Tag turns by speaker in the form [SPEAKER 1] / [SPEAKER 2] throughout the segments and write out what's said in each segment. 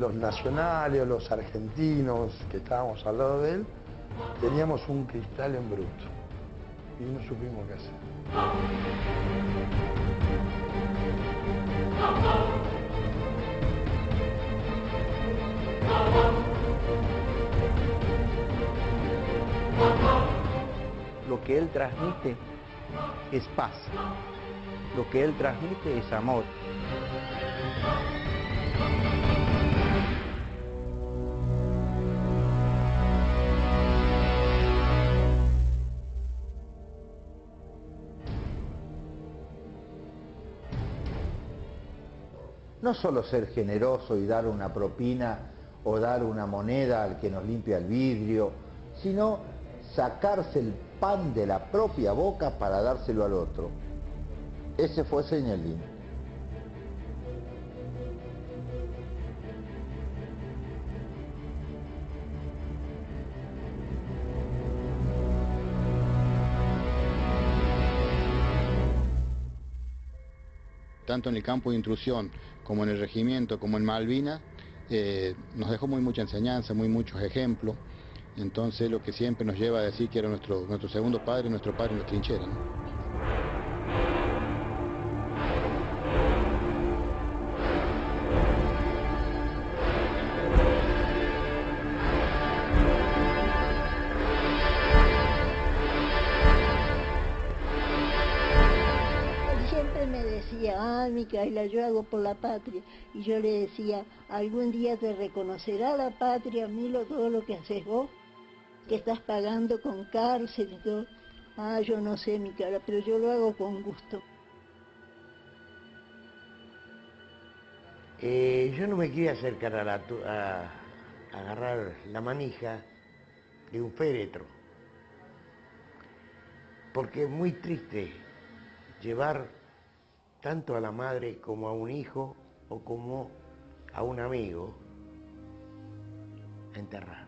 [SPEAKER 1] los nacionales o los argentinos que estábamos al lado de él, teníamos un cristal en bruto y no supimos qué hacer.
[SPEAKER 2] Lo que él transmite es paz, lo que él transmite es amor. No solo ser generoso y dar una propina o dar una moneda al que nos limpia el vidrio, sino sacarse el pan de la propia boca para dárselo al otro. Ese fue Señalín.
[SPEAKER 3] Tanto en el campo de instrucción como en el regimiento, como en Malvinas, nos dejó mucha enseñanza, muchos ejemplos. Entonces lo que siempre nos lleva a decir que era nuestro segundo padre, nuestro padre en las trincheras, ¿no?
[SPEAKER 4] Ay, Micaela, yo hago por la patria. Y yo le decía, algún día te reconocerá la patria, Milo, todo lo que haces vos, que estás pagando con cárcel y todo. Ah, yo no sé, Micaela, pero yo lo hago con gusto.
[SPEAKER 5] Yo no me quería acercar a agarrar la manija de un féretro, porque es muy triste llevar tanto a la madre como a un hijo o como a un amigo a enterrar.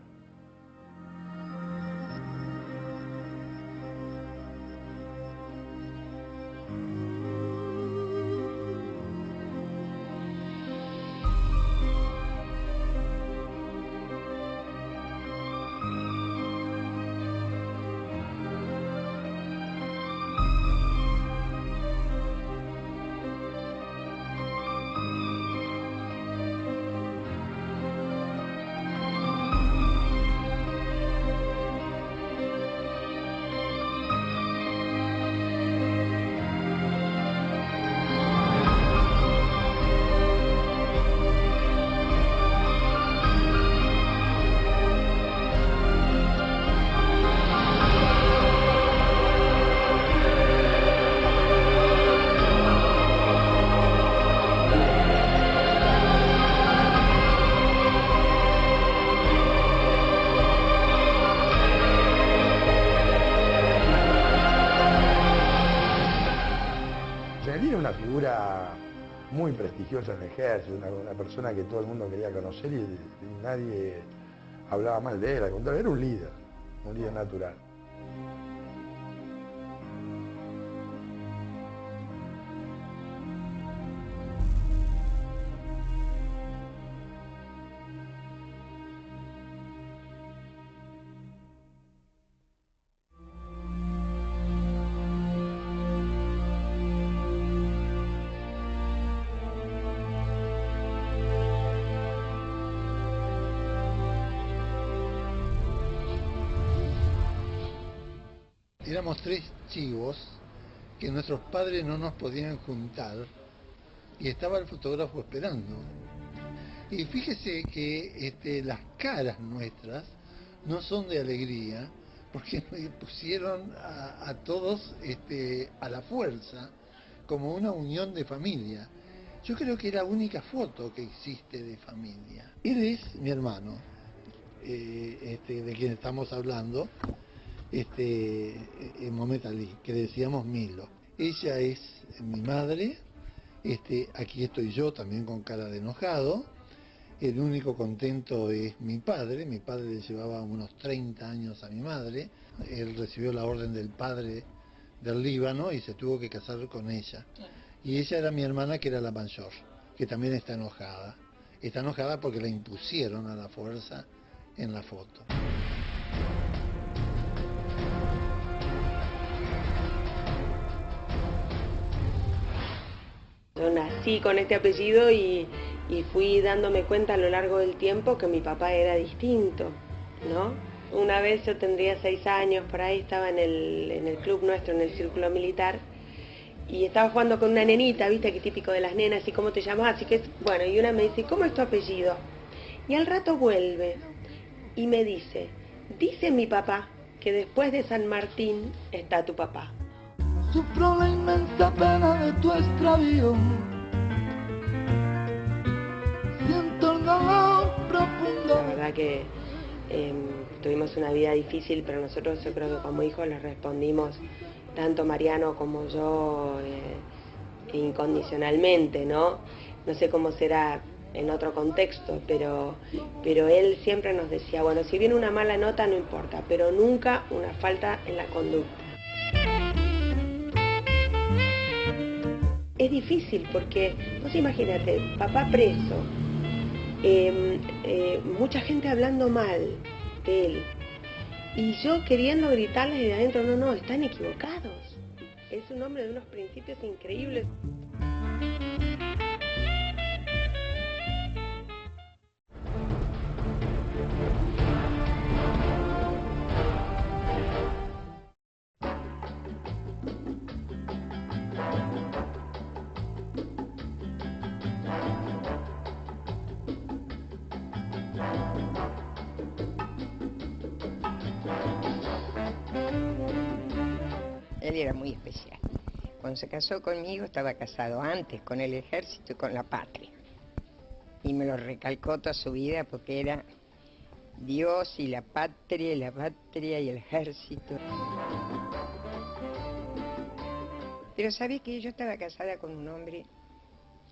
[SPEAKER 1] Era una figura muy prestigiosa en el ejército, una persona que todo el mundo quería conocer y nadie hablaba mal de él, al contrario, era un líder natural.
[SPEAKER 6] Éramos 3 chivos que nuestros padres no nos podían juntar y estaba el fotógrafo esperando. Y fíjese que las caras nuestras no son de alegría porque nos pusieron a todos a la fuerza como una unión de familia. Yo creo que es la única foto que existe de familia. Él es mi hermano, de quien estamos hablando. Mohamed Ali, que le decíamos Milo. Ella es mi madre, aquí estoy yo también con cara de enojado. El único contento es mi padre le llevaba unos 30 años a mi madre. Él recibió la orden del padre del Líbano y se tuvo que casar con ella. Y ella era mi hermana, que era la mayor, que también está enojada. está enojada porque la impusieron a la fuerza en la foto.
[SPEAKER 7] Yo nací con este apellido y fui dándome cuenta a lo largo del tiempo que mi papá era distinto, ¿no? Una vez yo tendría 6 años, por ahí estaba en el club nuestro, en el círculo militar, y estaba jugando con una nenita, viste, que típico de las nenas, y cómo te llamas, así que, bueno, y una me dice, ¿cómo es tu apellido? Y al rato vuelve y me dice mi papá que después de San Martín está tu papá.
[SPEAKER 8] Sufro la inmensa pena de tu extravío, siento el dolor profundo.
[SPEAKER 7] La verdad que tuvimos una vida difícil, pero nosotros yo creo que como hijos les respondimos, tanto Mariano como yo, incondicionalmente, ¿no? No sé cómo será en otro contexto, pero él siempre nos decía, bueno, si viene una mala nota no importa, pero nunca una falta en la conducta. Es difícil porque, vos imagínate, papá preso, mucha gente hablando mal de él, y yo queriendo gritarles de adentro, no, están equivocados. Es un hombre de unos principios increíbles.
[SPEAKER 9] Él era muy especial. Cuando se casó conmigo estaba casado antes con el ejército y con la patria. Y me lo recalcó toda su vida porque era Dios y la patria y el ejército. Pero sabía que yo estaba casada con un hombre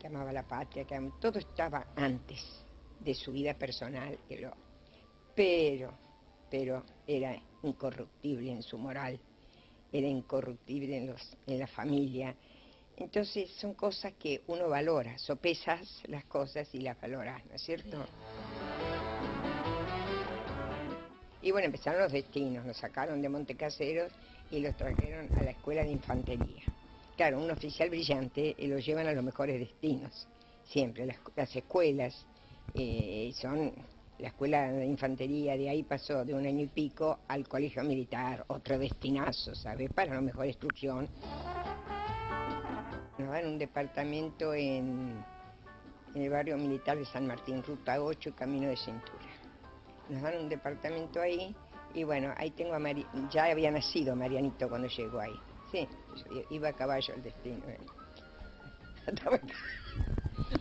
[SPEAKER 9] que amaba la patria, que todo estaba antes de su vida personal. Pero era incorruptible en su moral. Era incorruptible en la familia. Entonces son cosas que uno valora, sopesas las cosas y las valoras, ¿no es cierto? Y bueno, empezaron los destinos, nos sacaron de Montecaseros y los trajeron a la escuela de infantería. Claro, un oficial brillante lo llevan a los mejores destinos, siempre. Las escuelas son... La escuela de infantería, de ahí pasó de 1 año y pico al colegio militar, otro destinazo, ¿sabes? Para una mejor instrucción. Nos dan un departamento en el barrio militar de San Martín, Ruta 8, Camino de Cintura. Nos dan un departamento ahí y bueno, ahí tengo a ya había nacido Marianito cuando llegó ahí. Sí, iba a caballo al destino.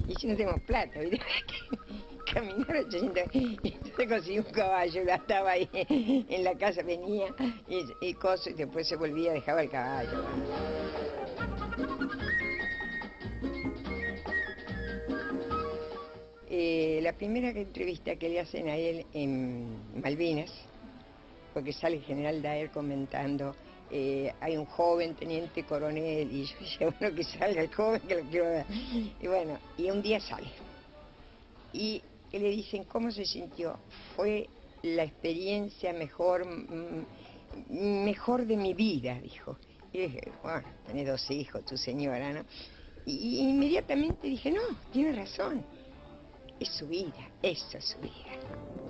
[SPEAKER 9] Y si no tenemos plata, ¿viste? Caminar 800, y entonces conseguí un caballo, la estaba ahí en la casa, venía y cosas, y después se volvía, dejaba el caballo. La primera entrevista que le hacen a él en Malvinas, porque sale el general Daer comentando, hay un joven teniente coronel, y yo decía, bueno, que salga el joven, que lo quiero ver. Y bueno, y un día sale. Y le dicen, ¿cómo se sintió? Fue la experiencia mejor de mi vida, dijo. Y dije, bueno, tenés 2 hijos, tu señora, ¿no? Y inmediatamente dije, no, tiene razón. Es su vida, eso es su vida.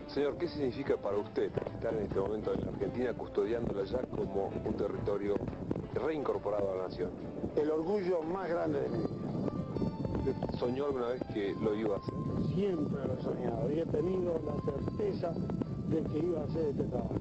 [SPEAKER 10] Señor, ¿qué significa para usted estar en este momento en la Argentina custodiándola ya como un territorio reincorporado a la nación?
[SPEAKER 11] El orgullo más grande de mi vida.
[SPEAKER 10] ¿Usted soñó alguna vez que lo iba a hacer?
[SPEAKER 11] Siempre lo he soñado y he tenido la certeza de que iba a hacer este trabajo.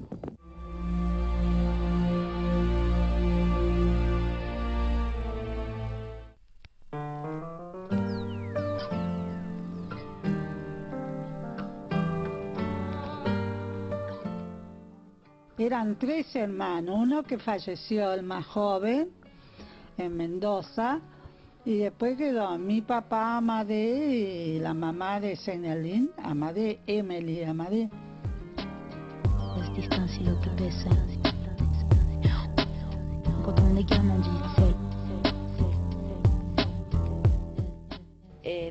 [SPEAKER 12] Eran 3 hermanos, uno que falleció, el más joven, en Mendoza, y después quedó mi papá Amadé y la mamá de Senelín, Amadé, Emily Amadé.
[SPEAKER 13] Rester ainsi l'eau qui baisse. Quand on est gamin, on dit seul.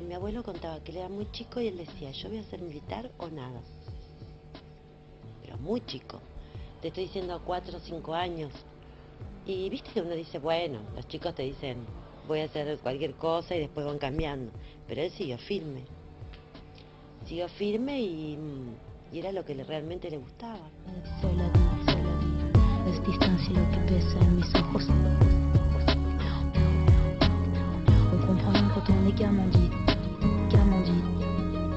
[SPEAKER 7] Mi
[SPEAKER 13] abuelo contaba que él era muy chico y él decía, yo voy a ser militar o nada. Pero muy chico. Te estoy diciendo 4 o 5 años. Y viste que uno dice, bueno, los chicos te dicen, voy a hacer cualquier cosa y después van cambiando. Pero él siguió firme. Siguió firme y era lo que realmente le gustaba.
[SPEAKER 14] Es distancia lo que pesa en mis ojos. On comprend rien quand on est gamin dit,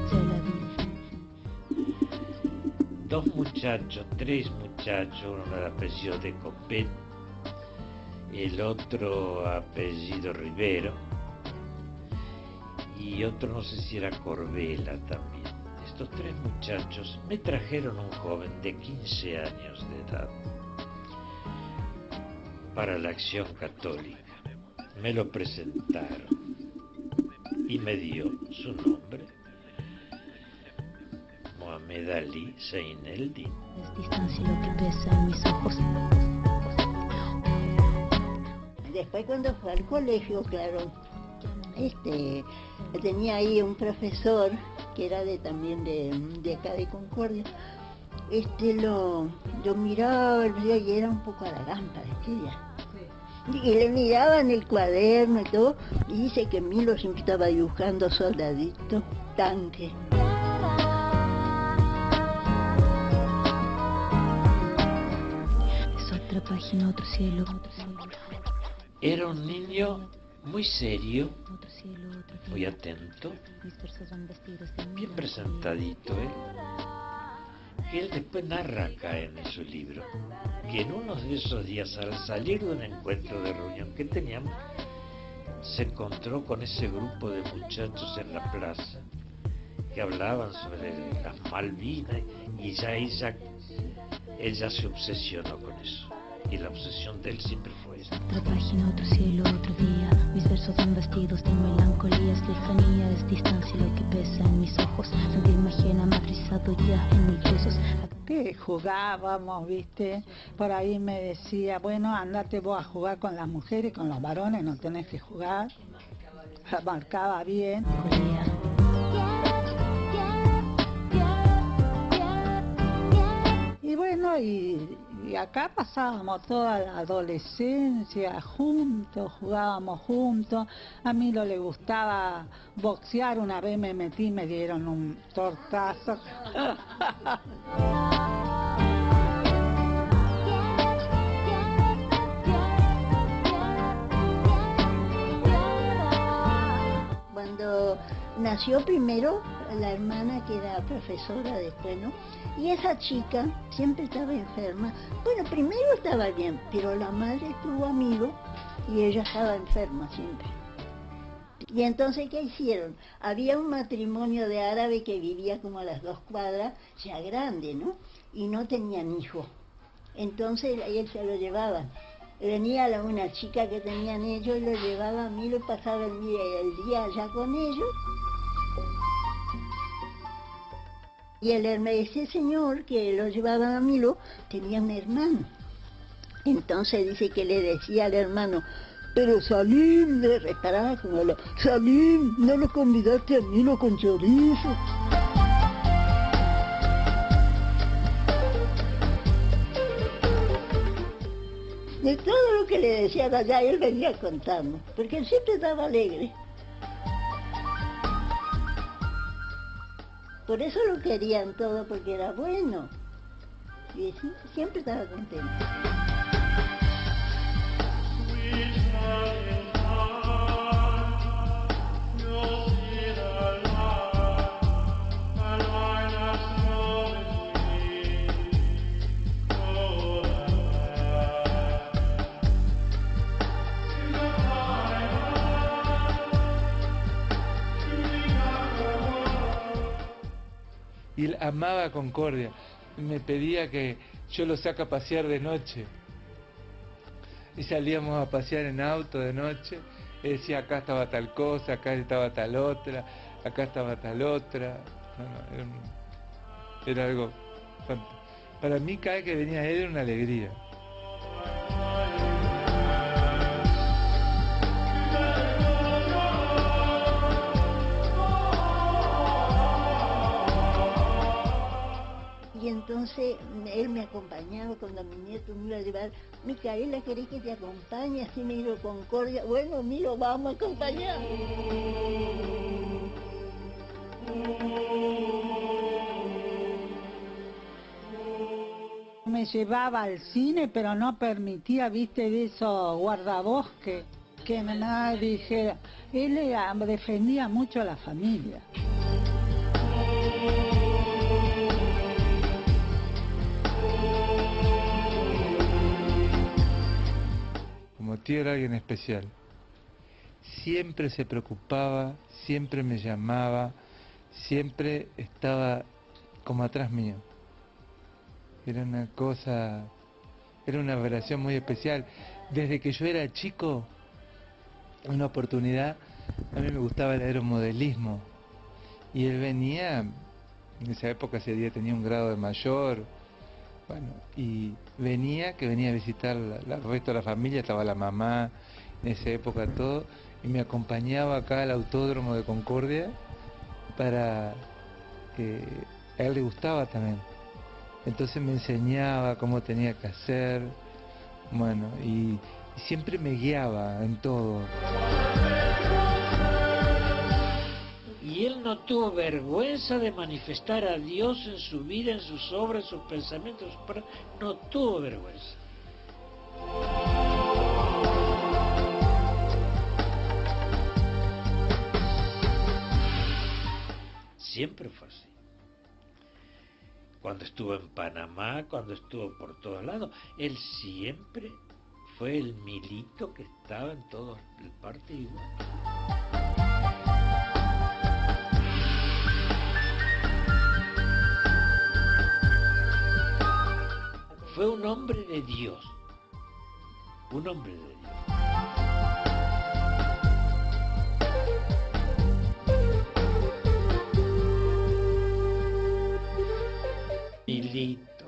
[SPEAKER 14] c'est la vie.
[SPEAKER 15] 2 muchachos, 3 muchachos, uno de apellido de Copet, el otro apellido Rivero y otro no sé si era Corbela también. Estos 3 muchachos me trajeron un joven de 15 años de edad para la Acción Católica. Me lo presentaron y me dio su nombre, Mohamed Ali Zaineldin.
[SPEAKER 14] Es distancia lo que pesa en mis ojos.
[SPEAKER 4] Después cuando fue al colegio, claro, tenía ahí un profesor que era también de acá de Concordia. Lo miraba y era un poco aragán, parecía. Y le miraba en el cuaderno y todo, y dice que Milo siempre estaba dibujando soldaditos, tanques.
[SPEAKER 14] Es otra página, otro cielo.
[SPEAKER 15] Era un niño muy serio, muy atento, bien presentadito, que él después narra acá en su libro, que en uno de esos días, al salir de un encuentro de reunión que teníamos, se encontró con ese grupo de muchachos en la plaza, que hablaban sobre las Malvinas, y ya ella se obsesionó con eso. Y la obsesión de él siempre fue esa.
[SPEAKER 14] Otra página, otro cielo, otro día. Mis versos van vestidos de melancolía. Es lejanía, es distancia lo que pesa en mis ojos. Sentirme ajena, matrizado ya en mis huesos.
[SPEAKER 12] Que jugábamos, viste, por ahí me decía, bueno, andate vos a jugar con las mujeres, con los varones, no tenés que jugar. Marcaba bien. Y bueno, y acá pasábamos toda la adolescencia juntos, jugábamos juntos. A mí le gustaba boxear, una vez me metí, me dieron un tortazo.
[SPEAKER 4] Cuando nació primero la hermana, que era profesora después, ¿no? Y esa chica siempre estaba enferma. Bueno, primero estaba bien, pero la madre tuvo amigo y ella estaba enferma siempre. Y entonces, ¿qué hicieron? Había un matrimonio de árabe que vivía como a las 2 cuadras, ya grande, ¿no? Y no tenían hijo. Entonces él se lo llevaban. Venía una chica que tenían ellos y lo llevaba a mí, lo pasaba el día allá con ellos. Y ese señor que lo llevaba a Milo tenía un hermano. Entonces dice que le decía al hermano, pero Salim, le reparaba como Salim, no lo convidaste a Milo con chorizo. De todo lo que le decían allá, él venía a contarnos, porque él siempre estaba alegre. Por eso lo querían todo, porque era bueno. Y siempre estaba contento.
[SPEAKER 16] Y él amaba Concordia. Me pedía que yo lo saque a pasear de noche. Y salíamos a pasear en auto de noche. Él decía, acá estaba tal cosa, acá estaba tal otra, acá estaba tal otra. Era algo fantástico. Para mí cada vez que venía él era una alegría.
[SPEAKER 4] entonces él me acompañaba cuando mi nieto me iba a llevar. Micaela, ¿querés que te acompañe? Así me iba Concordia. Bueno, Milo, vamos a acompañar.
[SPEAKER 12] Me llevaba al cine, pero no permitía, viste, de esos guardabosques, que nada dijera. Él defendía mucho a la familia.
[SPEAKER 16] Como tío era alguien especial. Siempre se preocupaba, siempre me llamaba, siempre estaba como atrás mío. Era una cosa, era una relación muy especial. Desde que yo era chico, una oportunidad, a mí me gustaba el aeromodelismo. Y él venía, en esa época ese día tenía un grado de mayor, bueno, y venía a visitar el resto de la familia, estaba la mamá, en esa época todo, y me acompañaba acá al autódromo de Concordia para que a él le gustaba también. Entonces me enseñaba cómo tenía que hacer, bueno, y siempre me guiaba en todo.
[SPEAKER 15] Y él no tuvo vergüenza de manifestar a Dios en su vida, en sus obras, en sus pensamientos, no tuvo vergüenza. Siempre fue así. Cuando estuvo en Panamá, cuando estuvo por todos lados, él siempre fue el Milito que estaba en todo el partido. Fue un hombre de Dios, un hombre de Dios. Milito.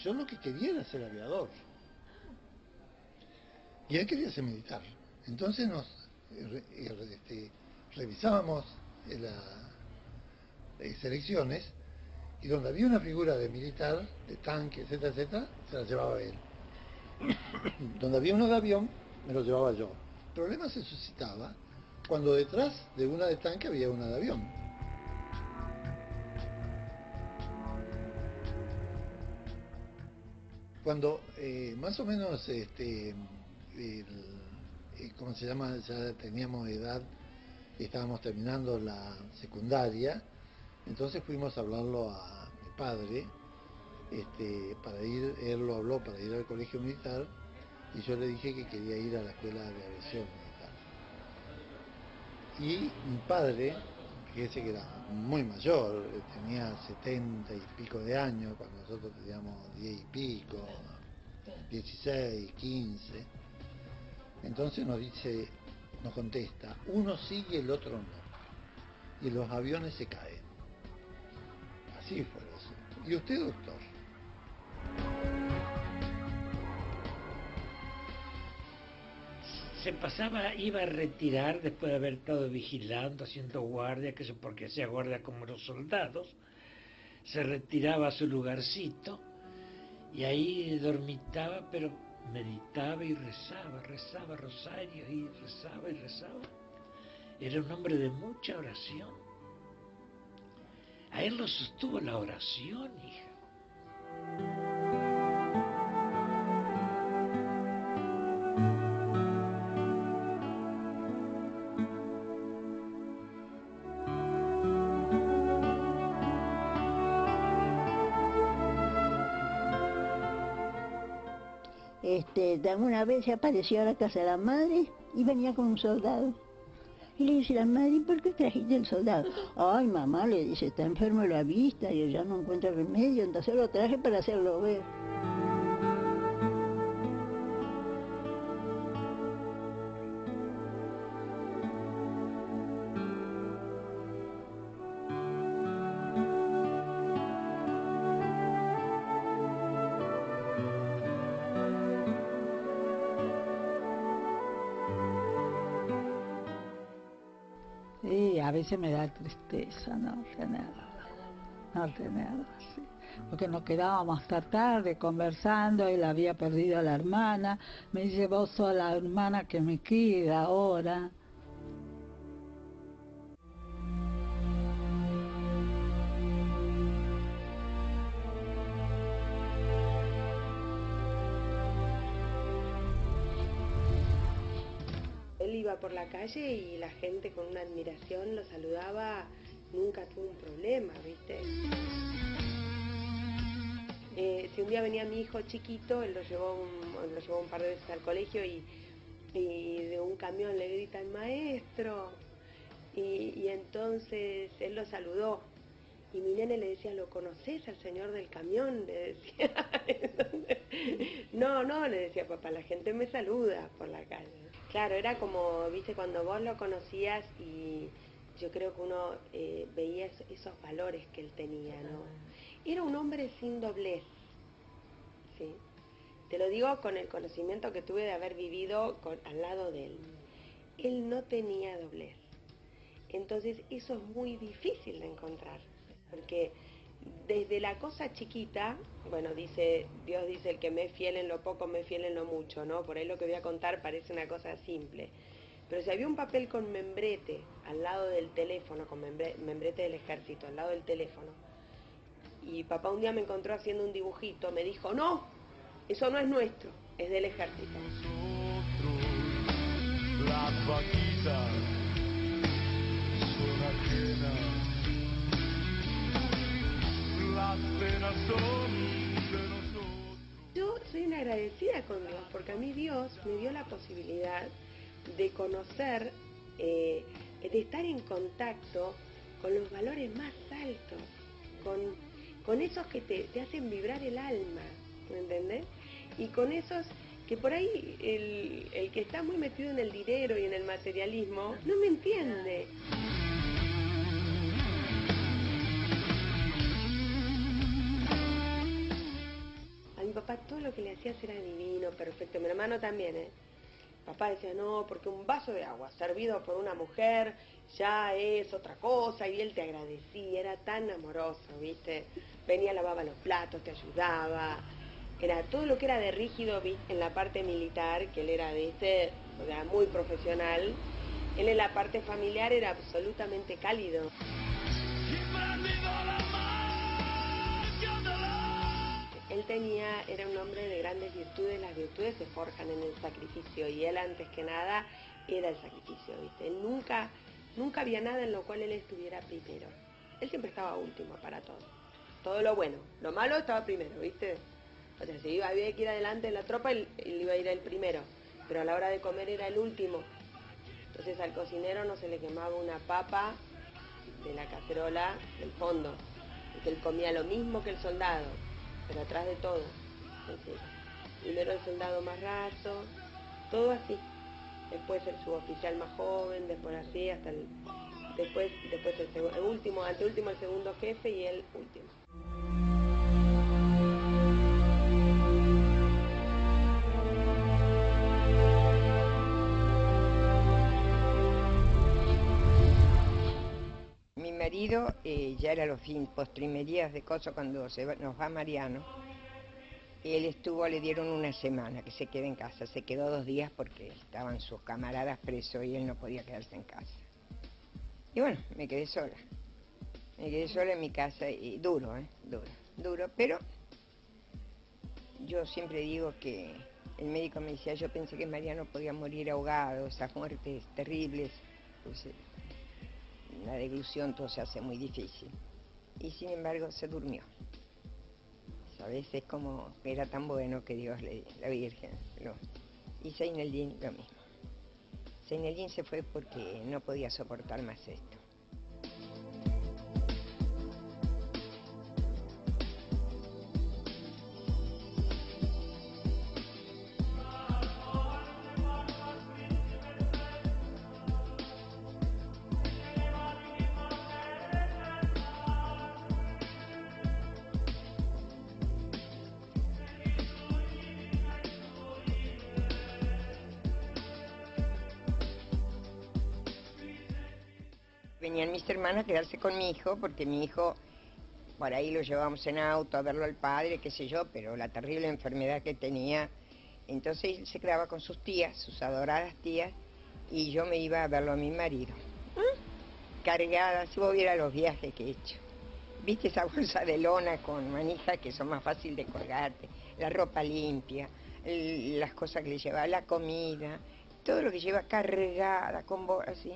[SPEAKER 6] Yo lo que quería era ser aviador. Y él quería ser militar. Entonces nos revisábamos las elecciones, y donde había una figura de militar, de tanque, etcétera, etcétera, se la llevaba él. Donde había uno de avión, me lo llevaba yo. El problema se suscitaba cuando detrás de una de tanque había una de avión. Cuando más o menos, ¿cómo se llama? Ya teníamos edad, estábamos terminando la secundaria, entonces fuimos a hablarlo a mi padre, para ir, él lo habló para ir al colegio militar, y yo le dije que quería ir a la escuela de aviación militar. Y mi padre, fíjese que era muy mayor, tenía 70 y pico de años, cuando nosotros teníamos 10 y pico, 16, 15. Entonces nos contesta, uno sí y el otro no. Y los aviones se caen. Así fue eso. ¿Y usted, doctor?
[SPEAKER 15] Se pasaba, iba a retirar después de haber estado vigilando, haciendo guardia, que eso porque hacía guardia como los soldados, se retiraba a su lugarcito y ahí dormitaba, pero meditaba y rezaba rosarios y rezaba. Era un hombre de mucha oración. A él lo sostuvo la oración, hija.
[SPEAKER 4] Una vez se apareció a la casa de la madre y venía con un soldado. Y le dice la madre, ¿por qué trajiste el soldado? Ay, mamá, le dice, está enfermo de la vista y ella no encuentra remedio, entonces lo traje para hacerlo ver.
[SPEAKER 12] Sí, a veces me da tristeza no tenerla, sí. Porque nos quedábamos hasta tarde conversando, él había perdido a la hermana, me dice, vos sos la hermana que me queda ahora.
[SPEAKER 7] Él iba por la calle y la gente con una admiración lo saludaba, nunca tuvo un problema, ¿viste? Si un día venía mi hijo chiquito, él lo llevó un par de veces al colegio y de un camión le gritan maestro y entonces él lo saludó y mi nene le decía, ¿lo conoces al señor del camión? Le decía. No, le decía papá, la gente me saluda por la calle. Claro, era como, viste, cuando vos lo conocías y yo creo que uno veía esos valores que él tenía, ¿no? Era un hombre sin doblez, ¿sí? Te lo digo con el conocimiento que tuve de haber vivido al lado de él. Él no tenía doblez. Entonces eso es muy difícil de encontrar, porque desde la cosa chiquita, bueno, Dios dice, el que me es fiel en lo poco, me es fiel en lo mucho, ¿no? Por ahí lo que voy a contar parece una cosa simple. Pero si había un papel con membrete al lado del teléfono, con membrete del ejército al lado del teléfono, y papá un día me encontró haciendo un dibujito, me dijo, no, eso no es nuestro, es del ejército.
[SPEAKER 8] Las vaquitas son ajenas, las penas son de nosotros.
[SPEAKER 7] Yo soy una agradecida con Dios, porque a mí Dios me dio la posibilidad de conocer, de estar en contacto con los valores más altos, con esos que te hacen vibrar el alma, ¿me entendés? Y con esos que por ahí el que está muy metido en el dinero y en el materialismo no me entiende. A mi papá todo lo que le hacías era divino, perfecto. Mi hermano también, ¿eh? Papá decía, no, porque un vaso de agua servido por una mujer ya es otra cosa, y él te agradecía, era tan amoroso, ¿viste? Venía, lavaba los platos, te ayudaba. Era todo lo que era de rígido, ¿viste? En la parte militar, que él era, ¿viste? O sea, muy profesional. Él en la parte familiar era absolutamente cálido. Él era un hombre de grandes virtudes, las virtudes se forjan en el sacrificio y él antes que nada era el sacrificio, ¿viste? Él nunca había nada en lo cual él estuviera primero. Él siempre estaba último para todo. Todo lo bueno, lo malo estaba primero, ¿viste? O sea, si había que ir adelante en la tropa, él iba a ir el primero, pero a la hora de comer era el último. Entonces al cocinero no se le quemaba una papa de la cacerola del fondo, porque él comía lo mismo que el soldado, pero atrás de todo. Entonces, primero el soldado más raso, todo así. Después el suboficial más joven, después así, hasta después el último, anteúltimo el segundo jefe y el último.
[SPEAKER 9] Mi marido ya era los postrimerías de cosas cuando nos va Mariano. Él le dieron una semana que se quede en casa. Se quedó 2 días porque estaban sus camaradas presos y él no podía quedarse en casa. Y bueno, me quedé sola. Me quedé sola en mi casa y duro, pero yo siempre digo que el médico me decía, yo pensé que Mariano podía morir ahogado, esas muertes terribles, pues, la deglución todo se hace muy difícil. Y sin embargo se durmió. A veces como era tan bueno que Dios la Virgen. Y Seineldín lo mismo. Seineldín se fue porque no podía soportar más esto. Venían mis hermanas a quedarse con mi hijo, porque mi hijo, por ahí lo llevábamos en auto a verlo al padre, qué sé yo, pero la terrible enfermedad que tenía. Entonces él se quedaba con sus tías, sus adoradas tías, y yo me iba a verlo a mi marido. Cargada, si vos vieras los viajes que he hecho. ¿Viste esa bolsa de lona con manijas que son más fáciles de colgarte? La ropa limpia, las cosas que le llevaba, la comida, todo lo que lleva cargada con así.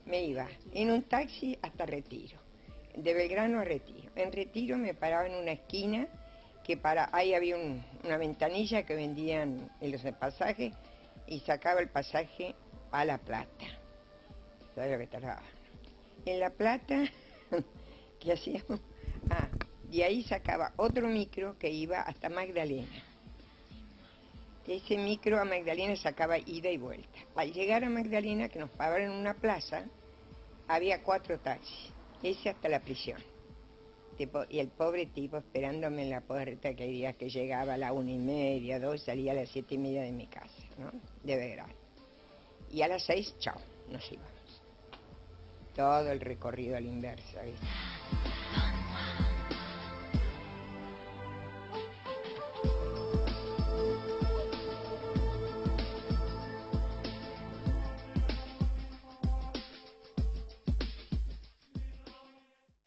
[SPEAKER 9] Me iba en un taxi hasta Retiro, de Belgrano a Retiro. En Retiro me paraba en una esquina, ahí había una ventanilla que vendían los pasajes, y sacaba el pasaje a La Plata. ¿Sabes lo que tardaba? En La Plata, ¿qué hacíamos? De ahí sacaba otro micro que iba hasta Magdalena. Ese micro a Magdalena sacaba ida y vuelta. Al llegar a Magdalena, que nos paraban en una plaza, había 4 taxis, ese hasta la prisión. Y el pobre tipo esperándome en la puerta, que hay días que llegaba a la 1:30, 2, salía a las 7:30 de mi casa, ¿no? De Belgrano. Y a las 6, chao, nos íbamos. Todo el recorrido a la inversa, ¿viste?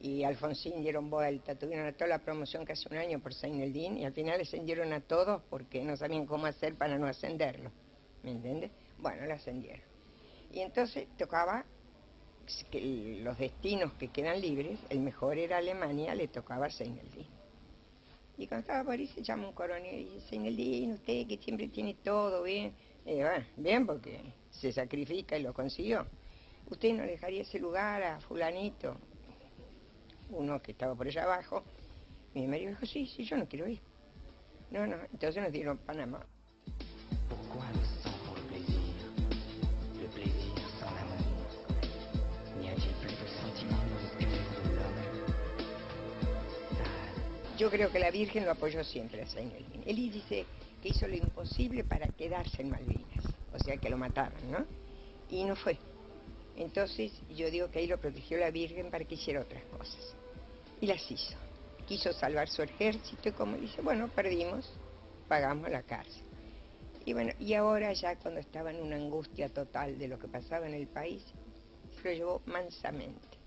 [SPEAKER 9] Y Alfonsín dieron vuelta, tuvieron toda la promoción que hace un año por Zaineldin, y al final ascendieron a todos porque no sabían cómo hacer para no ascenderlo, ¿me entiendes? Bueno, lo ascendieron. Y entonces tocaba que los destinos que quedan libres, el mejor era Alemania, le tocaba a Zaineldin. Y cuando estaba por ahí se llama un coronel y dice: Zaineldin, usted que siempre tiene todo bien, bueno, bien porque se sacrifica y lo consiguió. ¿Usted no dejaría ese lugar a fulanito? Uno que estaba por allá abajo, mi marido dijo: sí, yo no quiero ir. No, entonces nos dieron Panamá.
[SPEAKER 17] Pourquoi le sang pour le plaisir? Le plaisir sans l'amour? N'y a-t-il plus de sentiments dans le cœur de l'homme?
[SPEAKER 9] Yo creo que la Virgen lo apoyó siempre a Zaineldin. Él dice que hizo lo imposible para quedarse en Malvinas, o sea que lo mataron, ¿no? Y no fue. Entonces yo digo que ahí lo protegió la Virgen para que hiciera otras cosas. Y las hizo. Quiso salvar su ejército y como dice, bueno, perdimos, pagamos la cárcel. Y bueno, y ahora ya cuando estaba en una angustia total de lo que pasaba en el país, se lo llevó mansamente,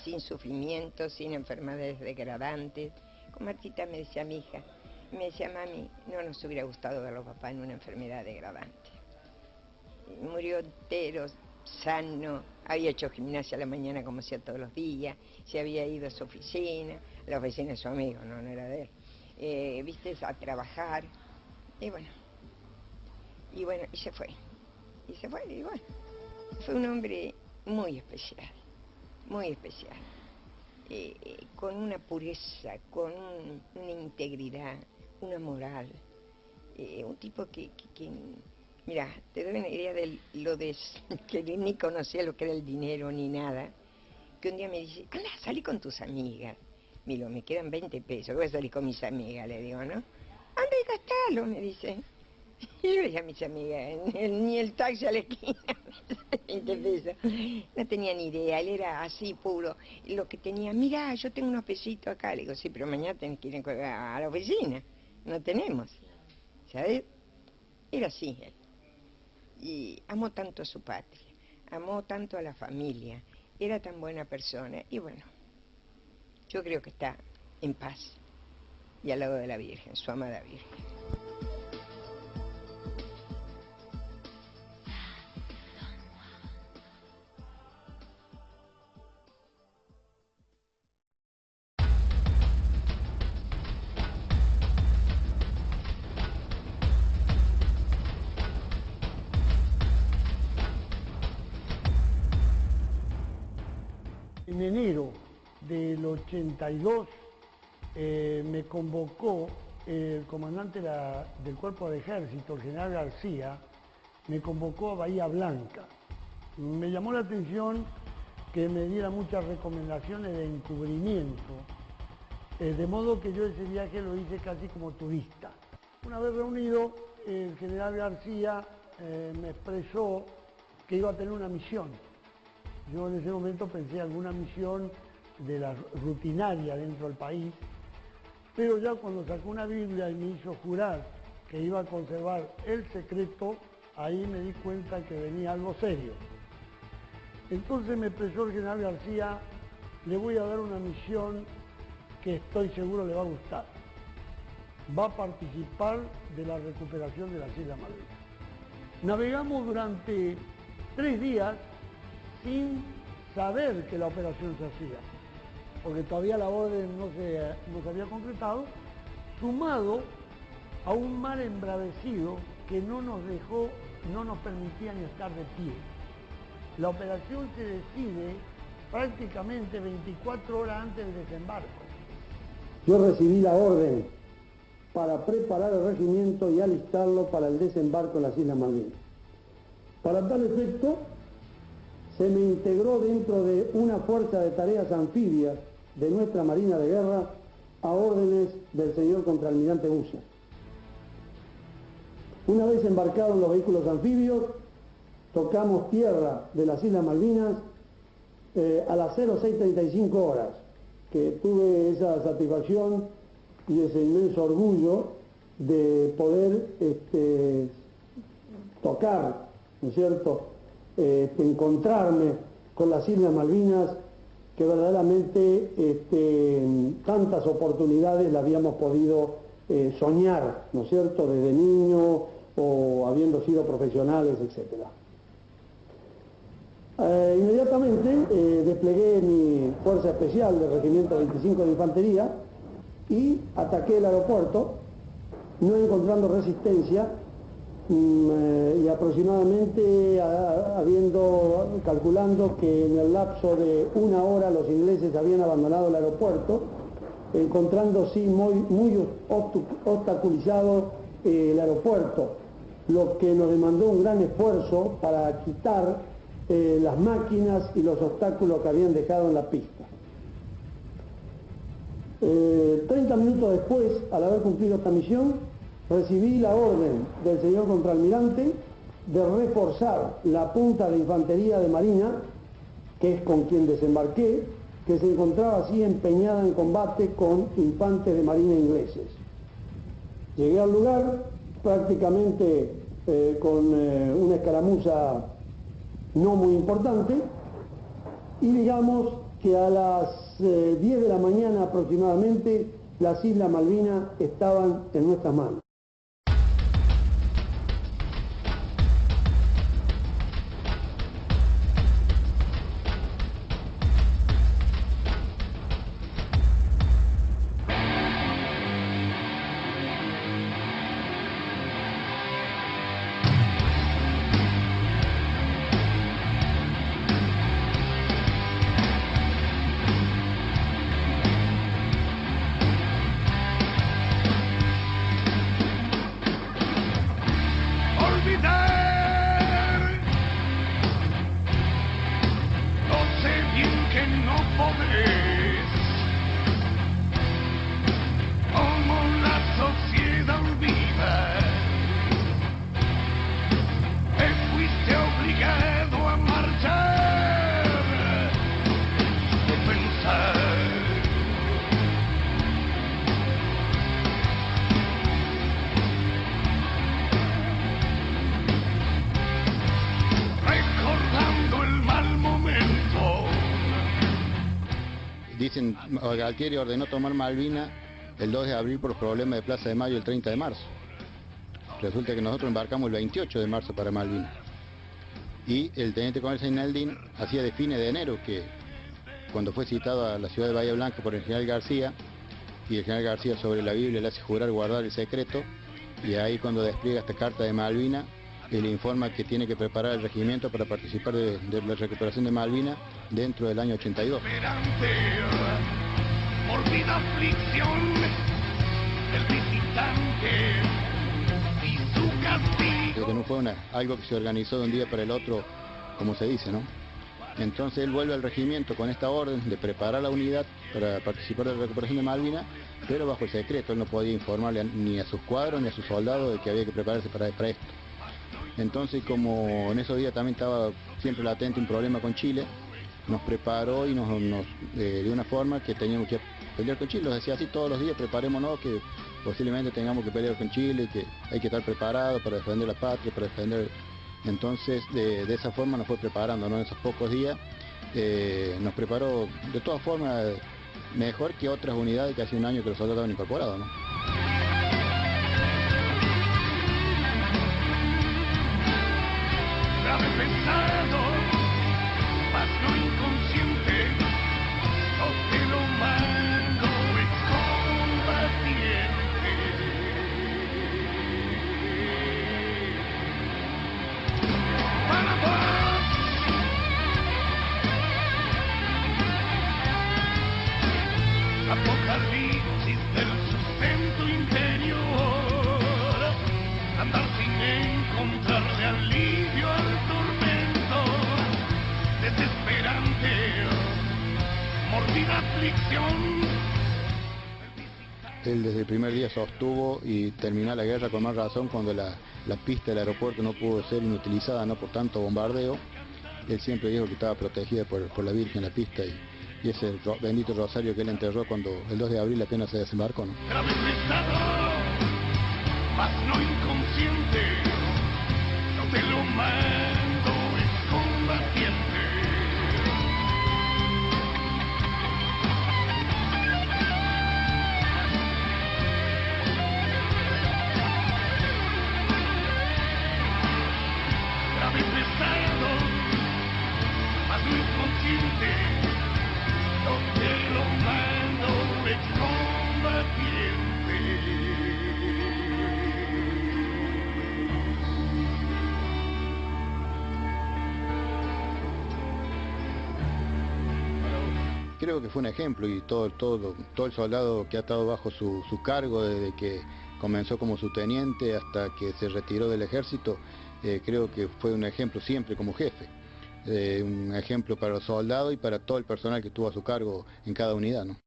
[SPEAKER 9] sin sufrimiento, sin enfermedades degradantes. Como Martita me decía mi hija, me decía: mami, no nos hubiera gustado verlo papá en una enfermedad degradante. Murió entero, sano, había hecho gimnasia a la mañana como hacía todos los días, se había ido a su oficina, la oficina de su amigo, no era de él, viste, a trabajar, y bueno, y se fue, y bueno, fue un hombre muy especial, con una pureza, con una integridad, una moral, un tipo que mira, te doy una idea de que ni conocía lo que era el dinero ni nada, que un día me dice: anda, salí con tus amigas. Mira, me quedan 20 pesos, voy a salir con mis amigas, le digo, ¿no? Anda y gastalo, me dice. Y yo le dije a mis amigas, ni el taxi a la esquina, 20 pesos. No tenía ni idea, él era así puro. Lo que tenía, mira, yo tengo unos pesitos acá. Le digo: sí, pero mañana tenés que ir a la oficina, no tenemos, ¿sabes? Era así él. Y amó tanto a su patria, amó tanto a la familia, era tan buena persona, y bueno, yo creo que está en paz y al lado de la Virgen, su amada Virgen.
[SPEAKER 11] En enero del 82 me convocó el comandante del Cuerpo de Ejército, el general García, me convocó a Bahía Blanca. Me llamó la atención que me diera muchas recomendaciones de encubrimiento, de modo que yo ese viaje lo hice casi como turista. Una vez reunido, el general García me expresó que iba a tener una misión Yo en ese momento pensé alguna misión de la rutinaria dentro del país, pero ya cuando sacó una Biblia y me hizo jurar que iba a conservar el secreto, ahí me di cuenta que venía algo serio. Entonces me expresó el general García: le voy a dar una misión que estoy seguro le va a gustar. Va a participar de la recuperación de las Islas Malvinas. Navegamos durante 3 días sin saber que la operación se hacía, porque todavía la orden no se había concretado, sumado a un mar embravecido que no nos permitía ni estar de pie. La operación se decide prácticamente 24 horas antes del desembarco.
[SPEAKER 18] Yo recibí la orden para preparar el regimiento y alistarlo para el desembarco en las Islas Malvinas. Para tal efecto, se me integró dentro de una fuerza de tareas anfibias de nuestra Marina de Guerra a órdenes del señor contraalmirante Busa. Una vez embarcados en los vehículos anfibios, tocamos tierra de las Islas Malvinas a las 06:35 horas, que tuve esa satisfacción y ese inmenso orgullo de poder tocar, ¿no es cierto?, encontrarme con las Islas Malvinas, que verdaderamente tantas oportunidades la habíamos podido soñar, ¿no es cierto?, desde niño o habiendo sido profesionales, etc. Inmediatamente desplegué mi fuerza especial del Regimiento 25 de Infantería y ataqué el aeropuerto, no encontrando resistencia, y aproximadamente calculando que en el lapso de 1 hora los ingleses habían abandonado el aeropuerto, encontrando sí muy obstaculizado el aeropuerto, lo que nos demandó un gran esfuerzo para quitar las máquinas y los obstáculos que habían dejado en la pista. 30 minutos después, al haber cumplido esta misión, recibí la orden del señor contraalmirante de reforzar la punta de infantería de Marina, que es con quien desembarqué, que se encontraba así empeñada en combate con infantes de Marina ingleses. Llegué al lugar prácticamente con una escaramuza no muy importante, y digamos que a las 10 de la mañana aproximadamente las Islas Malvinas estaban en nuestras manos.
[SPEAKER 3] Dicen, Galtieri ordenó tomar Malvinas el 2 de abril por problemas de Plaza de Mayo el 30 de marzo. Resulta que nosotros embarcamos el 28 de marzo para Malvinas. Y el teniente coronel Seineldin hacía de fines de enero, que cuando fue citado a la ciudad de Bahía Blanca por el general García, y el general García sobre la Biblia le hace jurar guardar el secreto, y ahí cuando despliega esta carta de Malvinas, le informa que tiene que preparar el regimiento para participar de la recuperación de Malvinas dentro del año 82.
[SPEAKER 19] Por vida aflicción, el visitante y su castigo.
[SPEAKER 3] Creo que no fue algo que se organizó de un día para el otro, como se dice, ¿no? Entonces él vuelve al regimiento con esta orden de preparar la unidad para participar de la recuperación de Malvinas, pero bajo el secreto. Él no podía informarle ni a sus cuadros ni a sus soldados de que había que prepararse para esto. Entonces, como en esos días también estaba siempre latente un problema con Chile, nos preparó y nos de una forma que teníamos que pelear con Chile. Nos decía así todos los días: preparémonos, que posiblemente tengamos que pelear con Chile, que hay que estar preparados para defender la patria, para defender. Entonces de esa forma nos fue preparando, ¿no? En esos pocos días nos preparó de todas formas mejor que otras unidades que hace un año que los soldados estaban incorporados, ¿no?
[SPEAKER 19] Grave pesado, mas no inconsciente, no te lo mando, es combatiente. Para vos, apocalipsis del sustento interior, andar sin encontrarle alivio al tormento, desesperante, mordida aflicción.
[SPEAKER 3] Él desde el primer día sostuvo y terminó la guerra con más razón cuando la pista del aeropuerto no pudo ser inutilizada, no por tanto bombardeo. Él siempre dijo que estaba protegida por la Virgen la pista y ese bendito rosario que él enterró cuando el 2 de abril apenas se desembarcó, ¿no?
[SPEAKER 19] Grave pesado, mas no inconsciente, no te lo mando, es combatiente. Grave pesado, mas no inconsciente, no te lo mando, es combatiente.
[SPEAKER 3] Creo que fue un ejemplo y todo el soldado que ha estado bajo su cargo desde que comenzó como subteniente hasta que se retiró del ejército, creo que fue un ejemplo siempre como jefe. Un ejemplo para los soldados y para todo el personal que estuvo a su cargo en cada unidad, ¿no?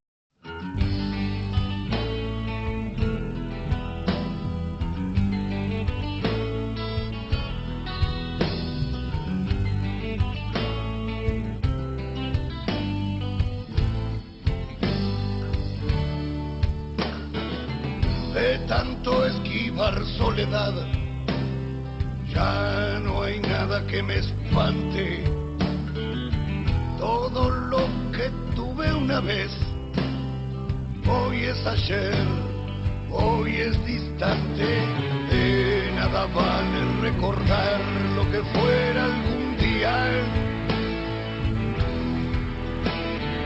[SPEAKER 19] De tanto esquivar soledad, ya no hay nada que me espante. Todo lo que tuve una vez, hoy es ayer, hoy es distante. De nada vale recordar lo que fuera algún día.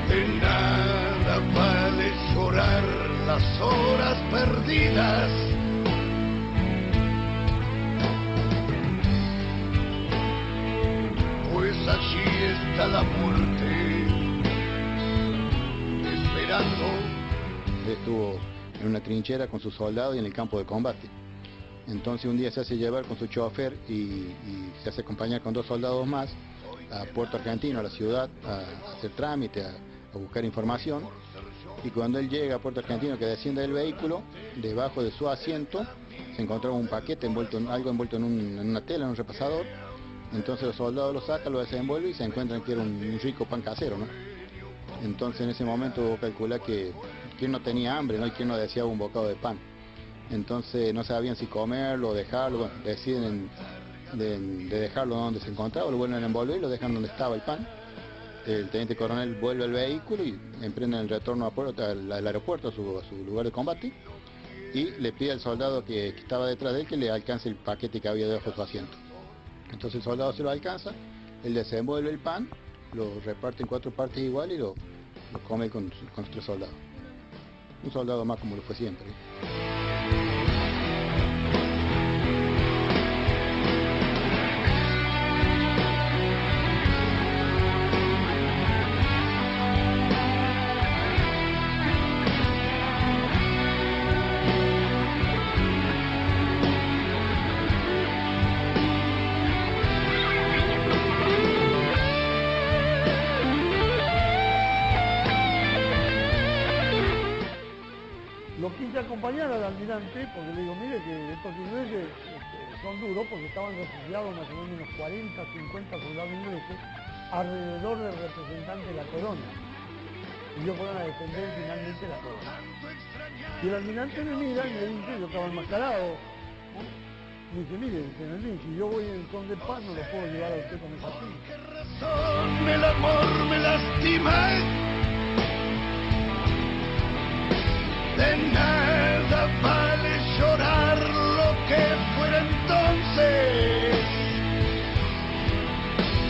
[SPEAKER 19] De nada vale llorar las horas perdidas. Pues allí está la muerte, esperando.
[SPEAKER 3] Estuvo en una trinchera con sus soldados y en el campo de combate. Entonces un día se hace llevar con su chofer y se hace acompañar con 2 soldados más a Puerto Argentino, a la ciudad, a hacer trámite, a buscar información. Y cuando él llega a Puerto Argentino, que desciende del vehículo, debajo de su asiento se encontraba un paquete algo envuelto en una tela, en un repasador. Entonces los soldados lo sacan, lo desenvuelven y se encuentran que era un rico pan casero, ¿no? Entonces en ese momento calcula que quién no tenía hambre, ¿no? Y quién no deseaba un bocado de pan. Entonces no sabían si comerlo o dejarlo. Bueno, deciden de dejarlo donde se encontraba, lo vuelven a envolver y lo dejan donde estaba el pan. El teniente coronel vuelve al vehículo y emprenden el retorno al aeropuerto, a su lugar de combate, y le pide al soldado que estaba detrás de él que le alcance el paquete que había debajo de su asiento. Entonces el soldado se lo alcanza, él desenvuelve el pan, lo reparte en 4 partes iguales y lo come con los 3 soldados. Un soldado más como lo fue siempre.
[SPEAKER 11] Lo quise acompañar al almirante porque le digo, mire que estos ingleses son duros porque estaban refugiados más o menos unos 40, 50 soldados ingleses alrededor del representante de la corona. Y ellos fueron a defender finalmente la corona. Y el almirante me mira y me dice, yo estaba enmascarado, ¿no? Me dice, mire, señor Lin, si yo voy en son de paz, no lo puedo llevar a usted con esa pinta.
[SPEAKER 19] El amor me lastima. De nada vale llorar lo que fuera entonces.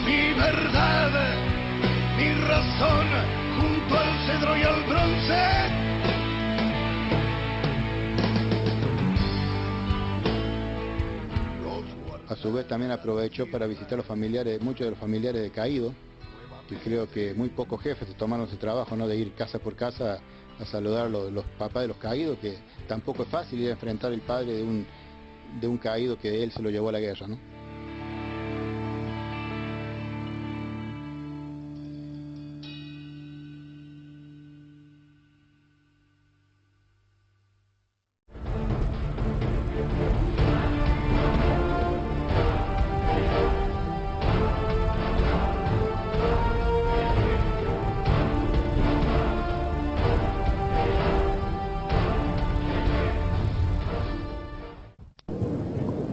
[SPEAKER 19] Mi verdad, mi razón, junto al cedro y al bronce.
[SPEAKER 3] A su vez también aprovechó para visitar los familiares, muchos de los familiares de caídos, que creo que muy pocos jefes se tomaron ese trabajo, ¿no?, de ir casa por casa a saludar a los papás de los caídos, que tampoco es fácil ir a enfrentar el padre de un caído que él se lo llevó a la guerra, ¿no?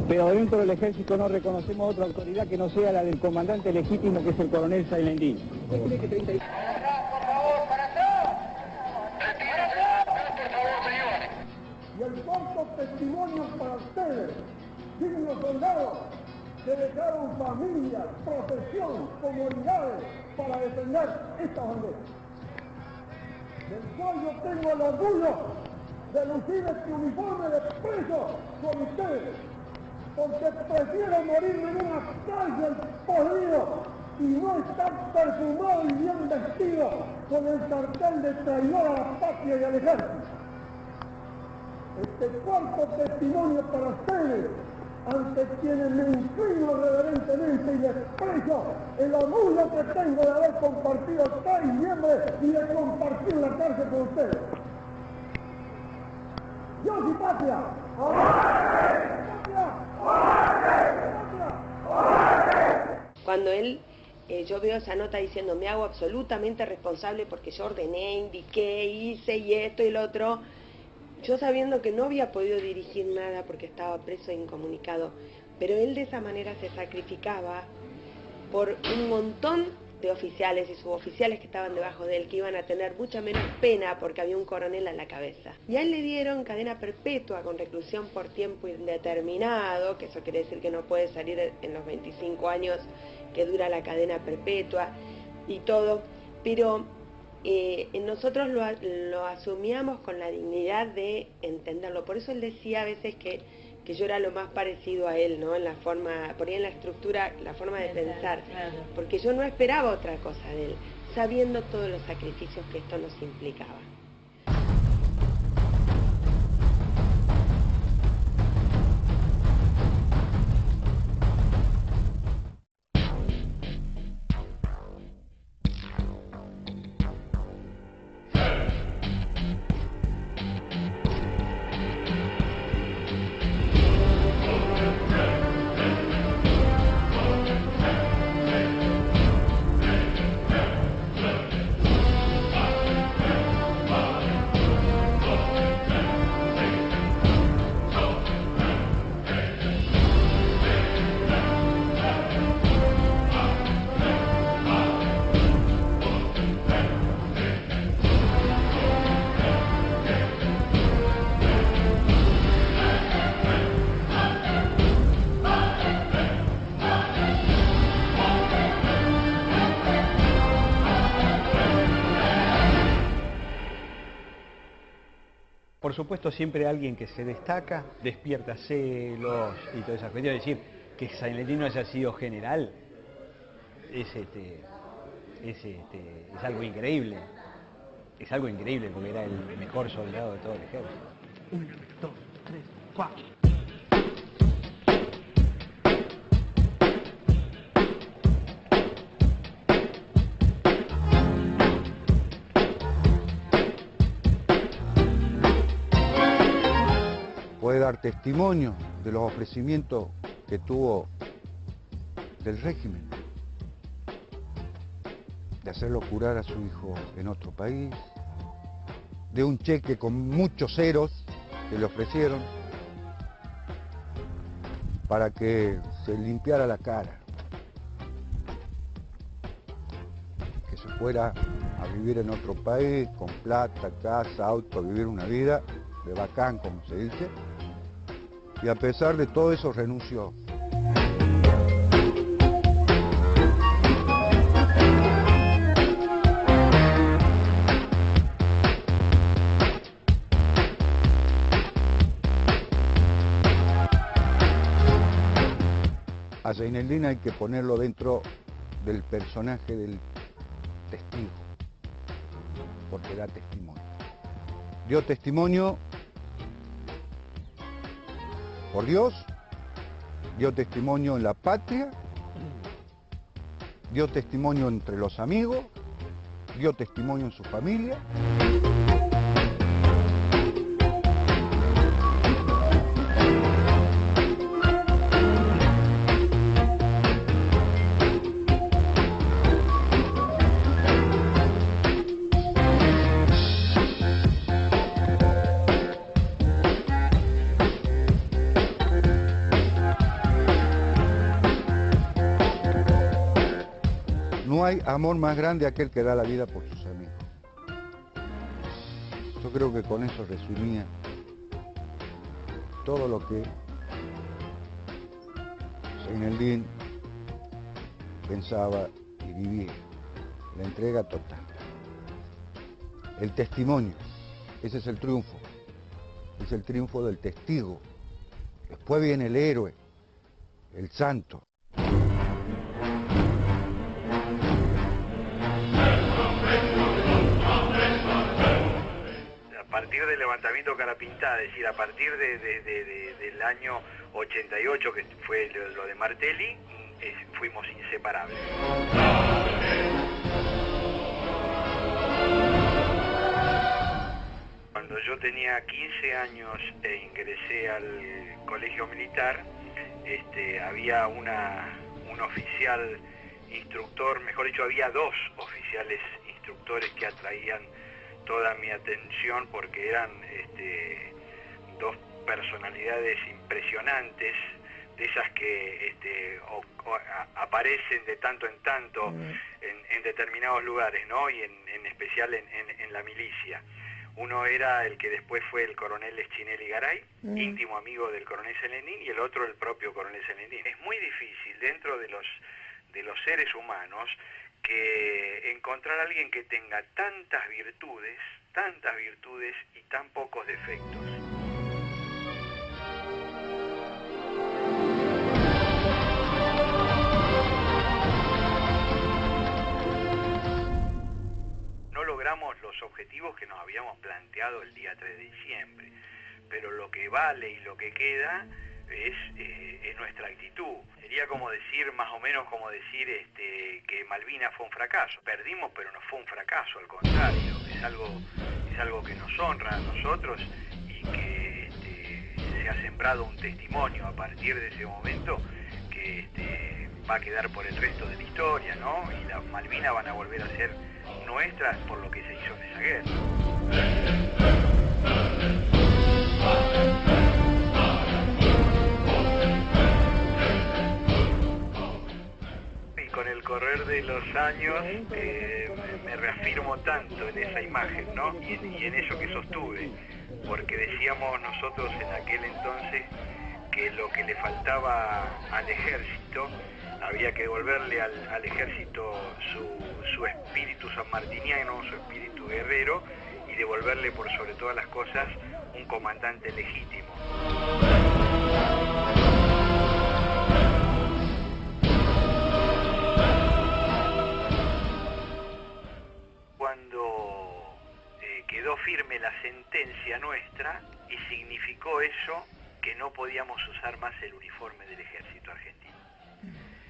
[SPEAKER 20] Pero dentro del ejército no reconocemos otra autoridad que no sea la del comandante legítimo, que es el coronel Sailendín. ¿Usted cree que 30...
[SPEAKER 18] Y el cuarto testimonio para ustedes, dignos soldados, que dejaron familia, profesión, comunidades para defender esta bandera. Del cual yo tengo el orgullo de lucir este uniforme de preso con ustedes, porque prefiero morirme en una cárcel podrido y no estar perfumado y bien vestido con el cartel de traidor a la patria y al ejército. Este cuarto testimonio para ustedes, ante quienes me inclino reverentemente y les expreso el orgullo que tengo de haber compartido 6 diciembre y de compartir la cárcel con ustedes. Dios y patria.
[SPEAKER 7] Cuando yo veo esa nota diciendo me hago absolutamente responsable porque yo ordené, indiqué, hice y esto y lo otro, yo sabiendo que no había podido dirigir nada porque estaba preso e incomunicado, pero él de esa manera se sacrificaba por un montón de oficiales y suboficiales que estaban debajo de él, que iban a tener mucha menos pena porque había un coronel a la cabeza. Y a él le dieron cadena perpetua con reclusión por tiempo indeterminado, que eso quiere decir que no puede salir en los 25 años que dura la cadena perpetua y todo, pero nosotros lo asumíamos con la dignidad de entenderlo. Por eso él decía a veces que yo era lo más parecido a él, ¿no? En la forma, por ahí en la estructura, la forma de pensar, porque yo no esperaba otra cosa de él, sabiendo todos los sacrificios que esto nos implicaba.
[SPEAKER 21] Por supuesto, siempre alguien que se destaca despierta celos y toda esa cuestión. Es decir, que Sailendín no haya sido general es algo increíble. Es algo increíble porque era el mejor soldado de todo el ejército.
[SPEAKER 8] 1, 2, 3, 4.
[SPEAKER 2] Puede dar testimonio de los ofrecimientos que tuvo del régimen.
[SPEAKER 5] de hacerlo curar a su hijo en otro país, de un cheque con muchos ceros que le ofrecieron para que se limpiara la cara, que se fuera a vivir en otro país, con plata, casa, auto, vivir una vida de bacán, como se dice, y a pesar de todo eso renunció. A Zaineldin hay que ponerlo dentro del personaje del testigo, porque da testimonio. Dio testimonio por Dios, dio testimonio en la patria, dio testimonio entre los amigos, dio testimonio en su familia. No hay amor más grande aquel que da la vida por sus amigos. Yo creo que con eso resumía todo lo que Zaineldin pensaba y vivía. La entrega total. El testimonio, ese es el triunfo. Es el triunfo del testigo. Después viene el héroe, el santo.
[SPEAKER 22] A partir del levantamiento Carapintá, es decir, a partir del año 88, que fue lo de Martelli, fuimos inseparables. Cuando yo tenía 15 años e ingresé al colegio militar, había un oficial instructor, mejor dicho, había dos oficiales instructores que atraían toda mi atención porque eran dos personalidades impresionantes, de esas que aparecen de tanto en tanto en determinados lugares, ¿no? Y en especial en la milicia. Uno era el que después fue el coronel Eschinelli Garay, íntimo amigo del coronel Zaineldin, y el otro el propio coronel Zaineldin. Es muy difícil dentro de los seres humanos que encontrar a alguien que tenga tantas virtudes y tan pocos defectos. No logramos los objetivos que nos habíamos planteado el día 3 de diciembre, pero lo que vale y lo que queda es nuestra actitud. Sería como decir, más o menos como decir que Malvinas fue un fracaso. Perdimos, pero no fue un fracaso, al contrario, es algo que nos honra a nosotros y que se ha sembrado un testimonio a partir de ese momento que va a quedar por el resto de la historia, ¿no? Y las Malvinas van a volver a ser nuestras por lo que se hizo en esa guerra. Con el correr de los años me reafirmo tanto en esa imagen, ¿no? Y en eso que sostuve, porque decíamos nosotros en aquel entonces que lo que le faltaba al ejército, había que devolverle al ejército su espíritu sanmartiniano, su espíritu guerrero, y devolverle por sobre todas las cosas un comandante legítimo. Cuando quedó firme la sentencia nuestra, y significó eso que no podíamos usar más el uniforme del ejército argentino.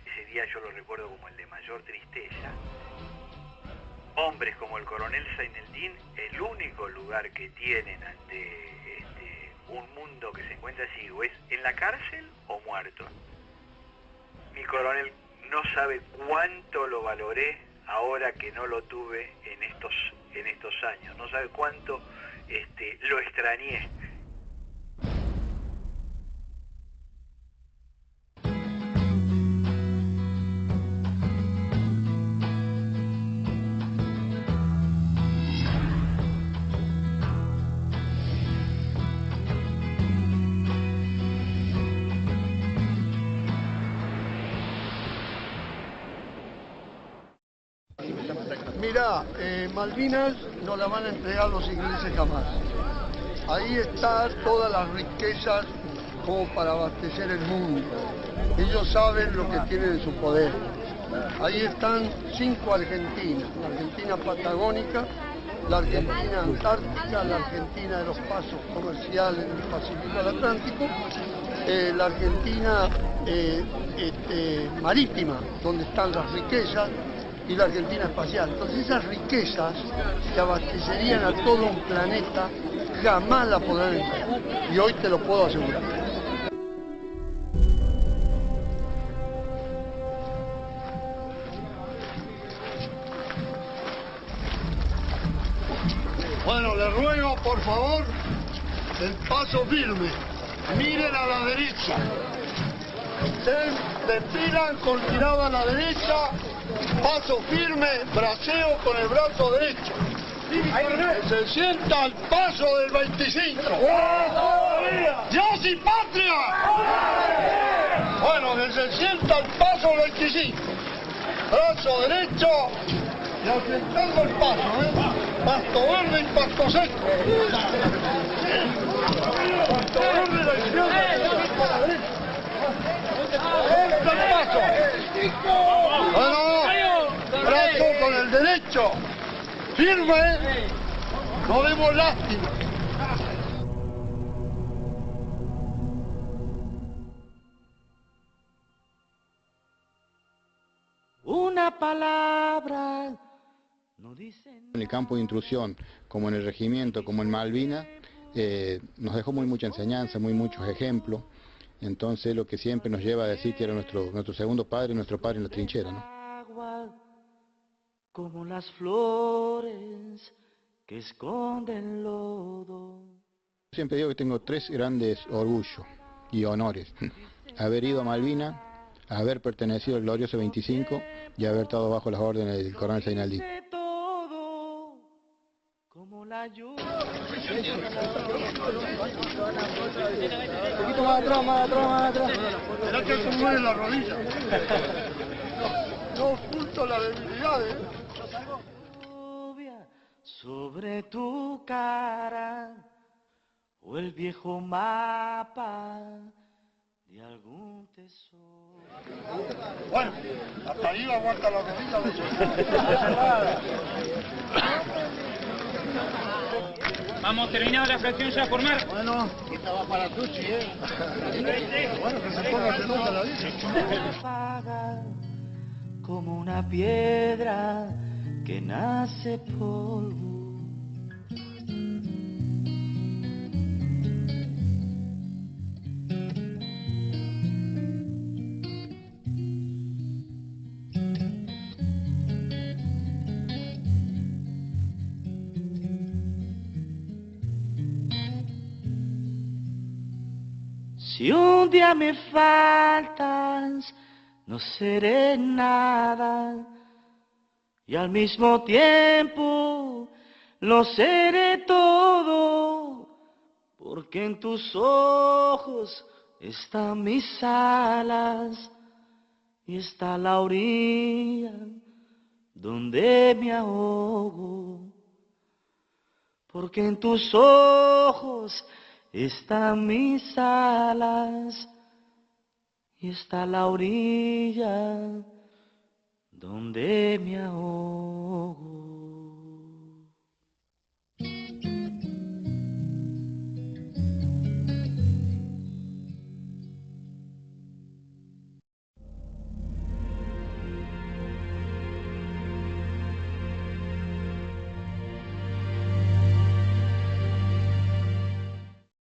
[SPEAKER 22] Ese día yo lo recuerdo como el de mayor tristeza. Hombres como el coronel Zaineldin, el único lugar que tienen ante un mundo que se encuentra así, o es en la cárcel o muerto. Mi coronel no sabe cuánto lo valoré ahora que no lo tuve en estos años. No sabe cuánto lo extrañé.
[SPEAKER 1] Mirá, Malvinas no la van a entregar los ingleses jamás. Ahí están todas las riquezas como para abastecer el mundo. Ellos saben lo que tienen en su poder. Ahí están 5 Argentinas: la Argentina patagónica, la Argentina antártica, la Argentina de los pasos comerciales del Pacífico al Atlántico, la Argentina marítima, donde están las riquezas, y la Argentina espacial. Entonces esas riquezas que abastecerían a todo un planeta jamás la podrán entregar. Y hoy te lo puedo asegurar. Bueno, les ruego por favor el paso firme. Miren a la derecha. Se depilan con tirada a la derecha. Paso firme, braceo con el brazo derecho. Se sienta al paso del 25. ¡Dios y patria! Bueno, que se sienta al paso del 25. Brazo derecho y afectando el paso, Pasto verde y pasto seco. Pasto verde a la izquierda y pasto a la derecha. ¡Vuelta el paso! Bueno, brazo con el derecho. Firme. No demos lástima.
[SPEAKER 8] Una palabra no dice.
[SPEAKER 3] En el campo de intrusión, como en el regimiento, como en Malvinas, nos dejó mucha enseñanza, muchos ejemplos. Entonces lo que siempre nos lleva a decir que era nuestro segundo padre, nuestro padre en la trinchera, ¿no?
[SPEAKER 8] Como las flores que esconden lodo.
[SPEAKER 3] Siempre digo que tengo 3 grandes orgullos y honores: haber ido a Malvinas, haber pertenecido al glorioso 25 y haber estado bajo las órdenes del coronel Zeinaldín.
[SPEAKER 8] Como la lluvia.
[SPEAKER 1] Un poquito más atrás. Será que eso mueve la rodilla. No oculto la debilidad,
[SPEAKER 8] Sobre tu cara o el viejo mapa de algún tesoro.
[SPEAKER 1] Bueno, hasta ahí aguanta la rodilla.
[SPEAKER 10] Vamos, terminado la fracción ya a formar.
[SPEAKER 1] Bueno, esta va para Tucci, Bueno, que se ponga celosa la vida.
[SPEAKER 8] Apaga como una piedra que nace polvo. Si un día me faltas, no seré nada, y al mismo tiempo lo seré todo, porque en tus ojos están mis alas, y está la orilla donde me ahogo, porque en tus ojos están mis alas y está la orilla donde me ahogo.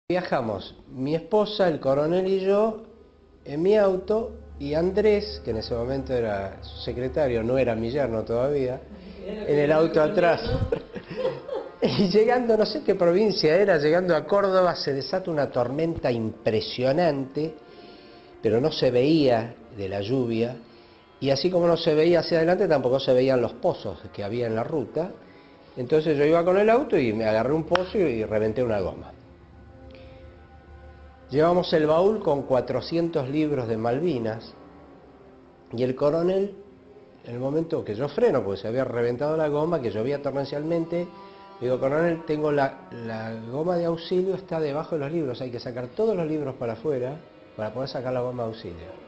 [SPEAKER 23] Viajamos, mi esposa, el coronel y yo,
[SPEAKER 13] en mi auto y Andrés, que en ese momento era su secretario, no era mi yerno todavía, en el auto atrás. Y llegando, no sé qué provincia era, llegando a Córdoba se desata una tormenta impresionante, pero no se veía de la lluvia, y así como no se veía hacia adelante, tampoco se veían los pozos que había en la ruta. Entonces yo iba con el auto y me agarré un pozo y reventé una goma. Llevamos el baúl con 400 libros de Malvinas, y el coronel, en el momento que yo freno, porque se había reventado la goma, que llovía torrencialmente, digo, coronel, tengo la goma de auxilio, está debajo de los libros, hay que sacar todos los libros para afuera para poder sacar la goma de auxilio.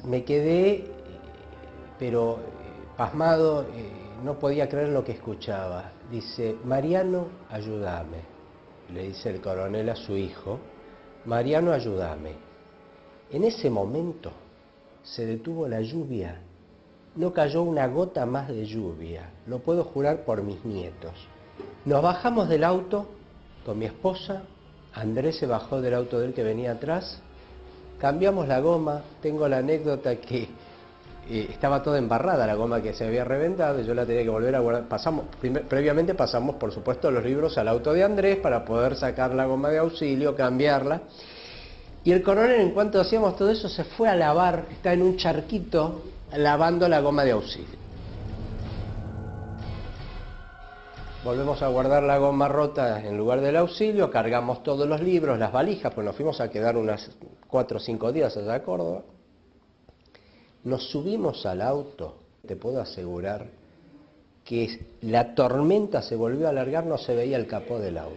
[SPEAKER 13] Me quedé, pero pasmado, no podía creer lo que escuchaba. Dice, Mariano, ayúdame, le dice el coronel a su hijo, Mariano, ayúdame. En ese momento se detuvo la lluvia. No cayó una gota más de lluvia, lo puedo jurar por mis nietos. Nos bajamos del auto con mi esposa, Andrés se bajó del auto del que venía atrás, cambiamos la goma, tengo la anécdota que estaba toda embarrada la goma que se había reventado y yo la tenía que volver a guardar. Previamente pasamos, por supuesto, los libros al auto de Andrés para poder sacar la goma de auxilio, cambiarla. Y el coronel, en cuanto hacíamos todo eso, se fue a lavar, está en un charquito lavando la goma de auxilio. Volvemos a guardar la goma rota en lugar del auxilio, cargamos todos los libros, las valijas, pues nos fuimos a quedar unas 4 o 5 días allá a Córdoba. Nos subimos al auto, te puedo asegurar que la tormenta se volvió a alargar, no se veía el capó del auto.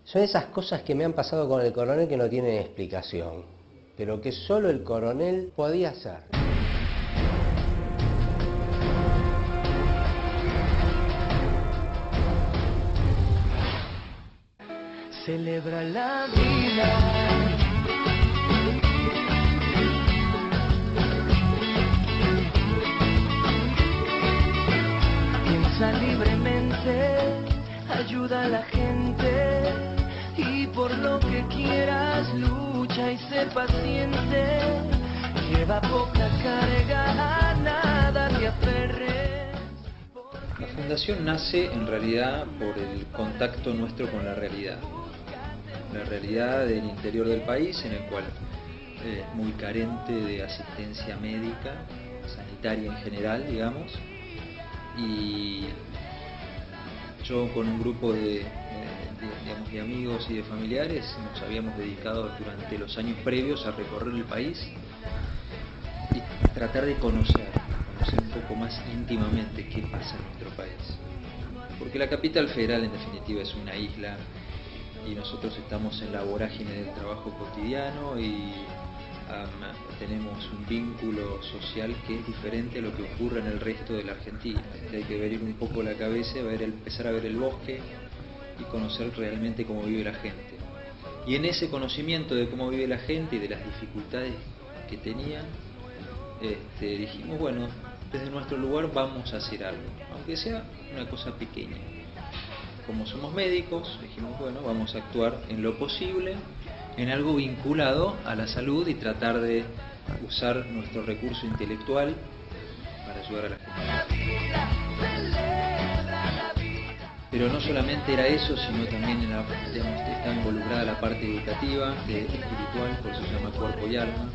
[SPEAKER 13] Son esas cosas que me han pasado con el coronel que no tienen explicación, pero que solo el coronel podía hacer.
[SPEAKER 8] Celebra la vida. Piensa libremente, ayuda a la gente y por lo que quieras lucha y sé paciente. Lleva poca carga, a nada te aferres.
[SPEAKER 14] La fundación nace en realidad por el contacto nuestro con la realidad del interior del país, en el cual es muy carente de asistencia médica, sanitaria en general, digamos, y yo con un grupo de amigos y de familiares nos habíamos dedicado durante los años previos a recorrer el país y tratar de conocer un poco más íntimamente qué pasa en nuestro país, porque la capital federal en definitiva es una isla y nosotros estamos en la vorágine del trabajo cotidiano y tenemos un vínculo social que es diferente a lo que ocurre en el resto de la Argentina. Hay que abrir un poco la cabeza, empezar a ver el bosque y conocer realmente cómo vive la gente. Y en ese conocimiento de cómo vive la gente y de las dificultades que tenían, dijimos, bueno, desde nuestro lugar vamos a hacer algo, aunque sea una cosa pequeña. Como somos médicos, dijimos, bueno, vamos a actuar en lo posible, en algo vinculado a la salud y tratar de usar nuestro recurso intelectual para ayudar a la gente. Pero no solamente era eso, sino también estaba involucrada la parte educativa, espiritual, por eso se llama Cuerpo y Alma,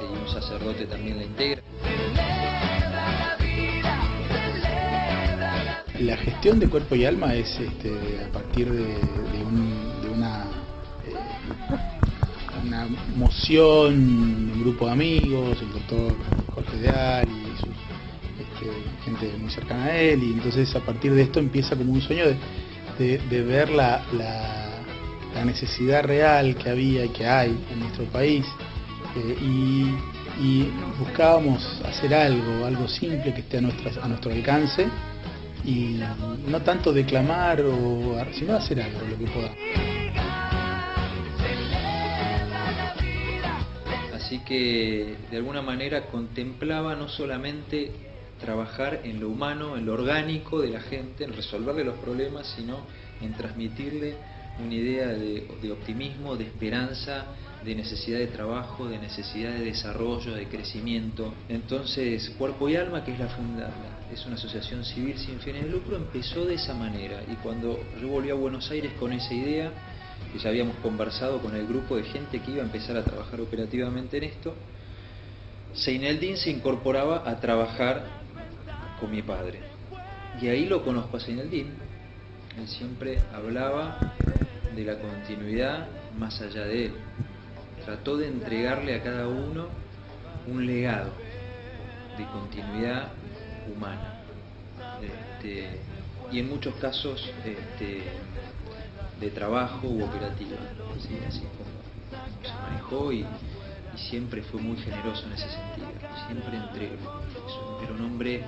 [SPEAKER 14] y un sacerdote también la integra.
[SPEAKER 23] La gestión de Cuerpo y Alma es a partir de una moción, un grupo de amigos, el doctor Jorge Deal y gente muy cercana a él, y entonces a partir de esto empieza como un sueño de ver la necesidad real que había y que hay en nuestro país, y buscábamos hacer algo simple que esté a nuestro alcance, y no tanto declamar sino hacer algo, lo que podamos.
[SPEAKER 14] Así que de alguna manera contemplaba no solamente trabajar en lo humano, en lo orgánico de la gente, en resolverle los problemas, sino en transmitirle una idea de optimismo, de esperanza, de necesidad de trabajo, de necesidad de desarrollo, de crecimiento. Entonces, Cuerpo y Alma, que es es una asociación civil sin fines de lucro, empezó de esa manera. Y cuando yo volví a Buenos Aires con esa idea, que ya habíamos conversado con el grupo de gente que iba a empezar a trabajar operativamente en esto, Seineldin se incorporaba a trabajar con mi padre. Y ahí lo conozco a Seineldin. Él siempre hablaba de la continuidad más allá de él. Trató de entregarle a cada uno un legado de continuidad humana. Y en muchos casos de trabajo u operativa. ¿Sí? Así como se manejó y siempre fue muy generoso en ese sentido. Siempre entregó. Era un hombre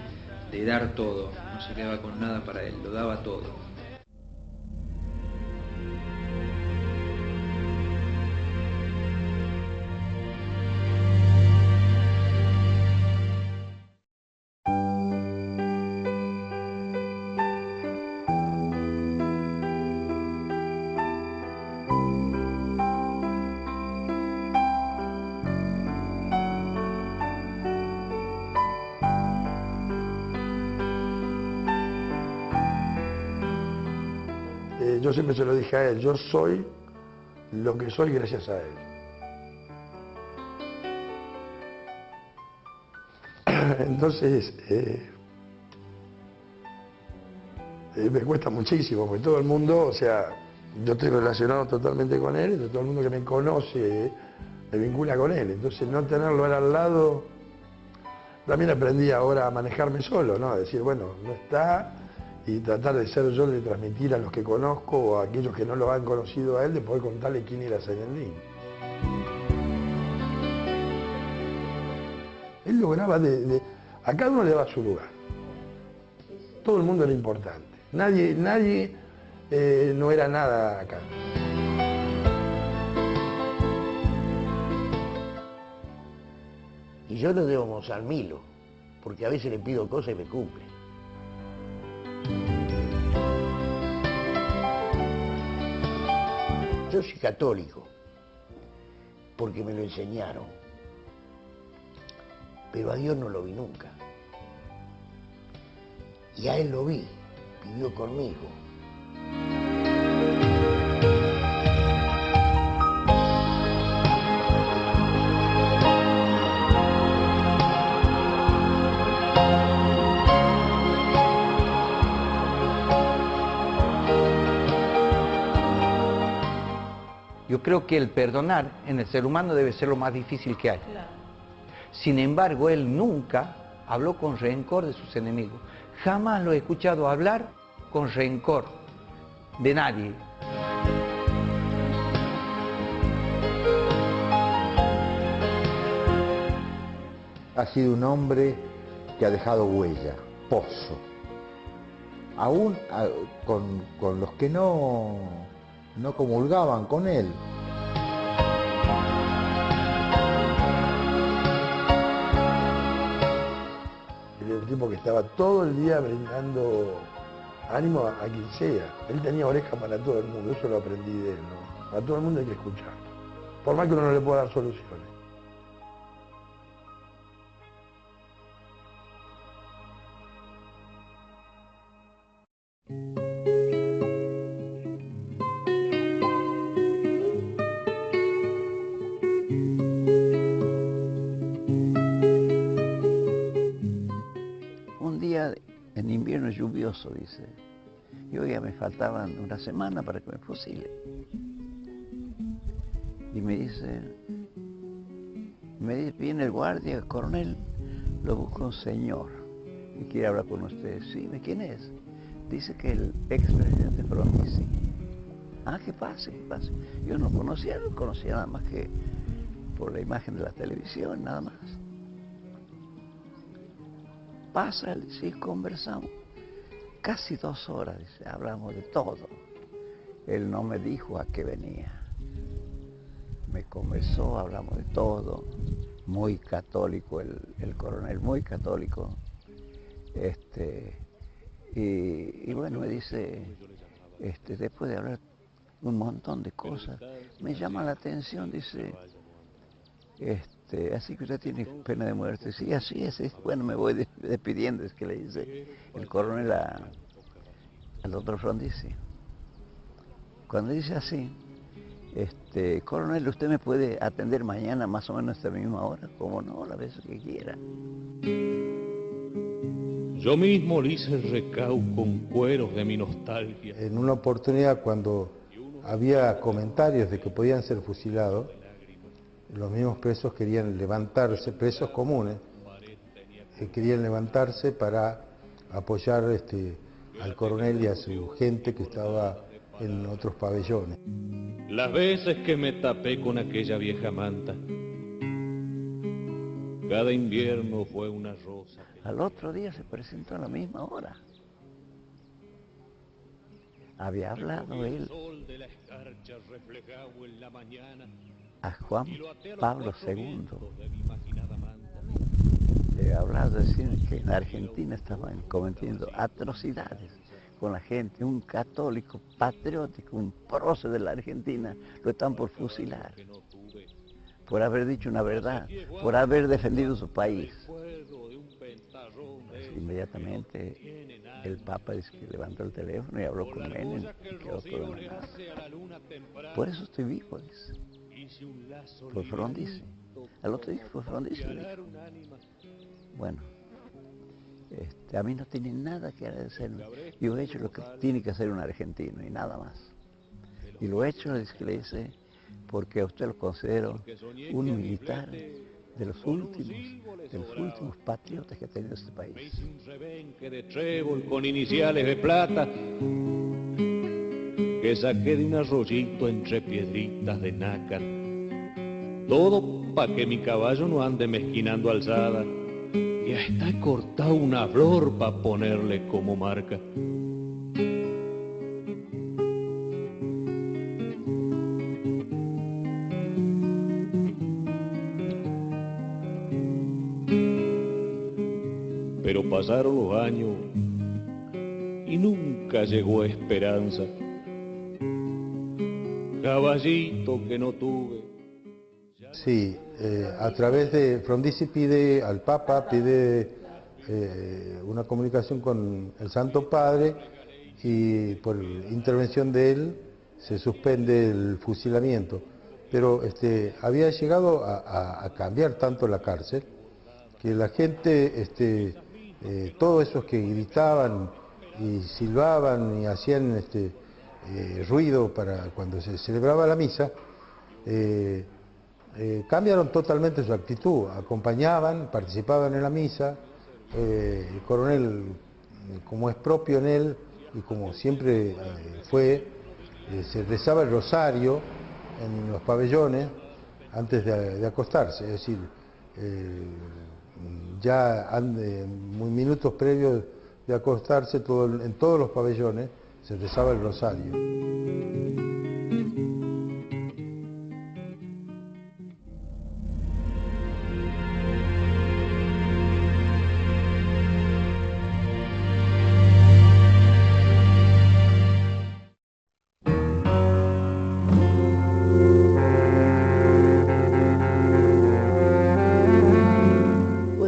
[SPEAKER 14] de dar todo. No se quedaba con nada para él, lo daba todo.
[SPEAKER 1] Yo siempre se lo dije a él, yo soy lo que soy gracias a él. Entonces, me cuesta muchísimo, porque todo el mundo, o sea, yo estoy relacionado totalmente con él, todo el mundo que me conoce me vincula con él. Entonces, no tenerlo él al lado, también aprendí ahora a manejarme solo, ¿no? A decir, bueno, no está, y tratar de ser yo, de transmitir a los que conozco o a aquellos que no lo han conocido a él, de poder contarle quién era Seineldin. Él lograba a cada uno le daba su lugar. Todo el mundo era importante. Nadie no era nada acá.
[SPEAKER 6] Y yo le debo Gonzalo Milo, porque a veces le pido cosas y me cumple. Yo soy católico, porque me lo enseñaron, pero a Dios no lo vi nunca. Y a Él lo vi, vivió conmigo.
[SPEAKER 5] Yo creo que el perdonar en el ser humano debe ser lo más difícil que hay. Claro. Sin embargo, él nunca habló con rencor de sus enemigos. Jamás lo he escuchado hablar con rencor de nadie.
[SPEAKER 2] Ha sido un hombre que ha dejado huella, pozo. Aún con los que no comulgaban con él.
[SPEAKER 1] Era el tipo que estaba todo el día brindando ánimo a quien sea. Él tenía oreja para todo el mundo, eso lo aprendí de él, ¿no? A todo el mundo hay que escuchar, por más que uno no le pueda dar soluciones.
[SPEAKER 6] En invierno lluvioso, dice, yo ya me faltaban una semana para que me fusilen. Y me dice, viene el guardia, coronel, lo busca un señor y quiere hablar con usted. Sí, ¿quién es? Dice que el expresidente Frondizi. Ah, ¿qué pasa? ¿Qué pasa? Yo no conocía nada más que por la imagen de la televisión, nada más. Pasa, sí, conversamos. Casi 2 horas, dice, hablamos de todo. Él no me dijo a qué venía. Me conversó, hablamos de todo. Muy católico el coronel, muy católico. Y bueno, me dice, después de hablar un montón de cosas. Me llama la atención, dice, así que usted tiene pena de muerte. Sí, así es. Bueno, me voy despidiendo, es que le dice el coronel al doctor Frondizi. Cuando dice así, coronel, ¿usted me puede atender mañana más o menos a esta misma hora? ¿Cómo no? La vez que quiera.
[SPEAKER 4] Yo mismo le hice el recau con cueros de mi nostalgia.
[SPEAKER 15] En una oportunidad, cuando había comentarios de que podían ser fusilados, los mismos presos querían levantarse, presos comunes, querían levantarse para apoyar al coronel y a su gente que estaba en otros pabellones.
[SPEAKER 4] Las veces que me tapé con aquella vieja manta, cada invierno fue una rosa.
[SPEAKER 6] Al otro día se presentó a la misma hora. Había hablado él a Juan Pablo II. Había hablado de decir que en Argentina estaban cometiendo atrocidades con la gente. Un católico patriótico, un prócer de la Argentina, lo están por fusilar. Por haber dicho una verdad, por haber defendido su país. Inmediatamente el Papa dice que levantó el teléfono y habló con Menem y quedó todo en nada. Por eso estoy vivo, dice. Por Frondizi. Al otro día fue Frondizi. Bueno, a mí no tiene nada que agradecerme. Yo he hecho lo que tiene que hacer un argentino y nada más. Y lo he hecho, es que le dice, porque a usted lo considero un militar de los últimos patriotas que ha tenido este país.
[SPEAKER 4] Un rebenque de trébol con iniciales de plata que saqué de un arroyito entre piedritas de nácar. Todo pa' que mi caballo no ande mezquinando alzada. Y hasta he cortado una flor pa' ponerle como marca. Pero pasaron los años y nunca llegó esperanza. Caballito que no tuve.
[SPEAKER 15] Sí, a través de Frondizi pide al Papa, pide una comunicación con el Santo Padre y por intervención de él se suspende el fusilamiento. Pero había llegado a cambiar tanto la cárcel que la gente, todos esos que gritaban y silbaban y hacían ruido para cuando se celebraba la misa, cambiaron totalmente su actitud, acompañaban, participaban en la misa. El coronel, como es propio en él y como siempre se rezaba el rosario en los pabellones antes de acostarse, es decir, ya muy minutos previos de acostarse, en todos los pabellones se rezaba el rosario.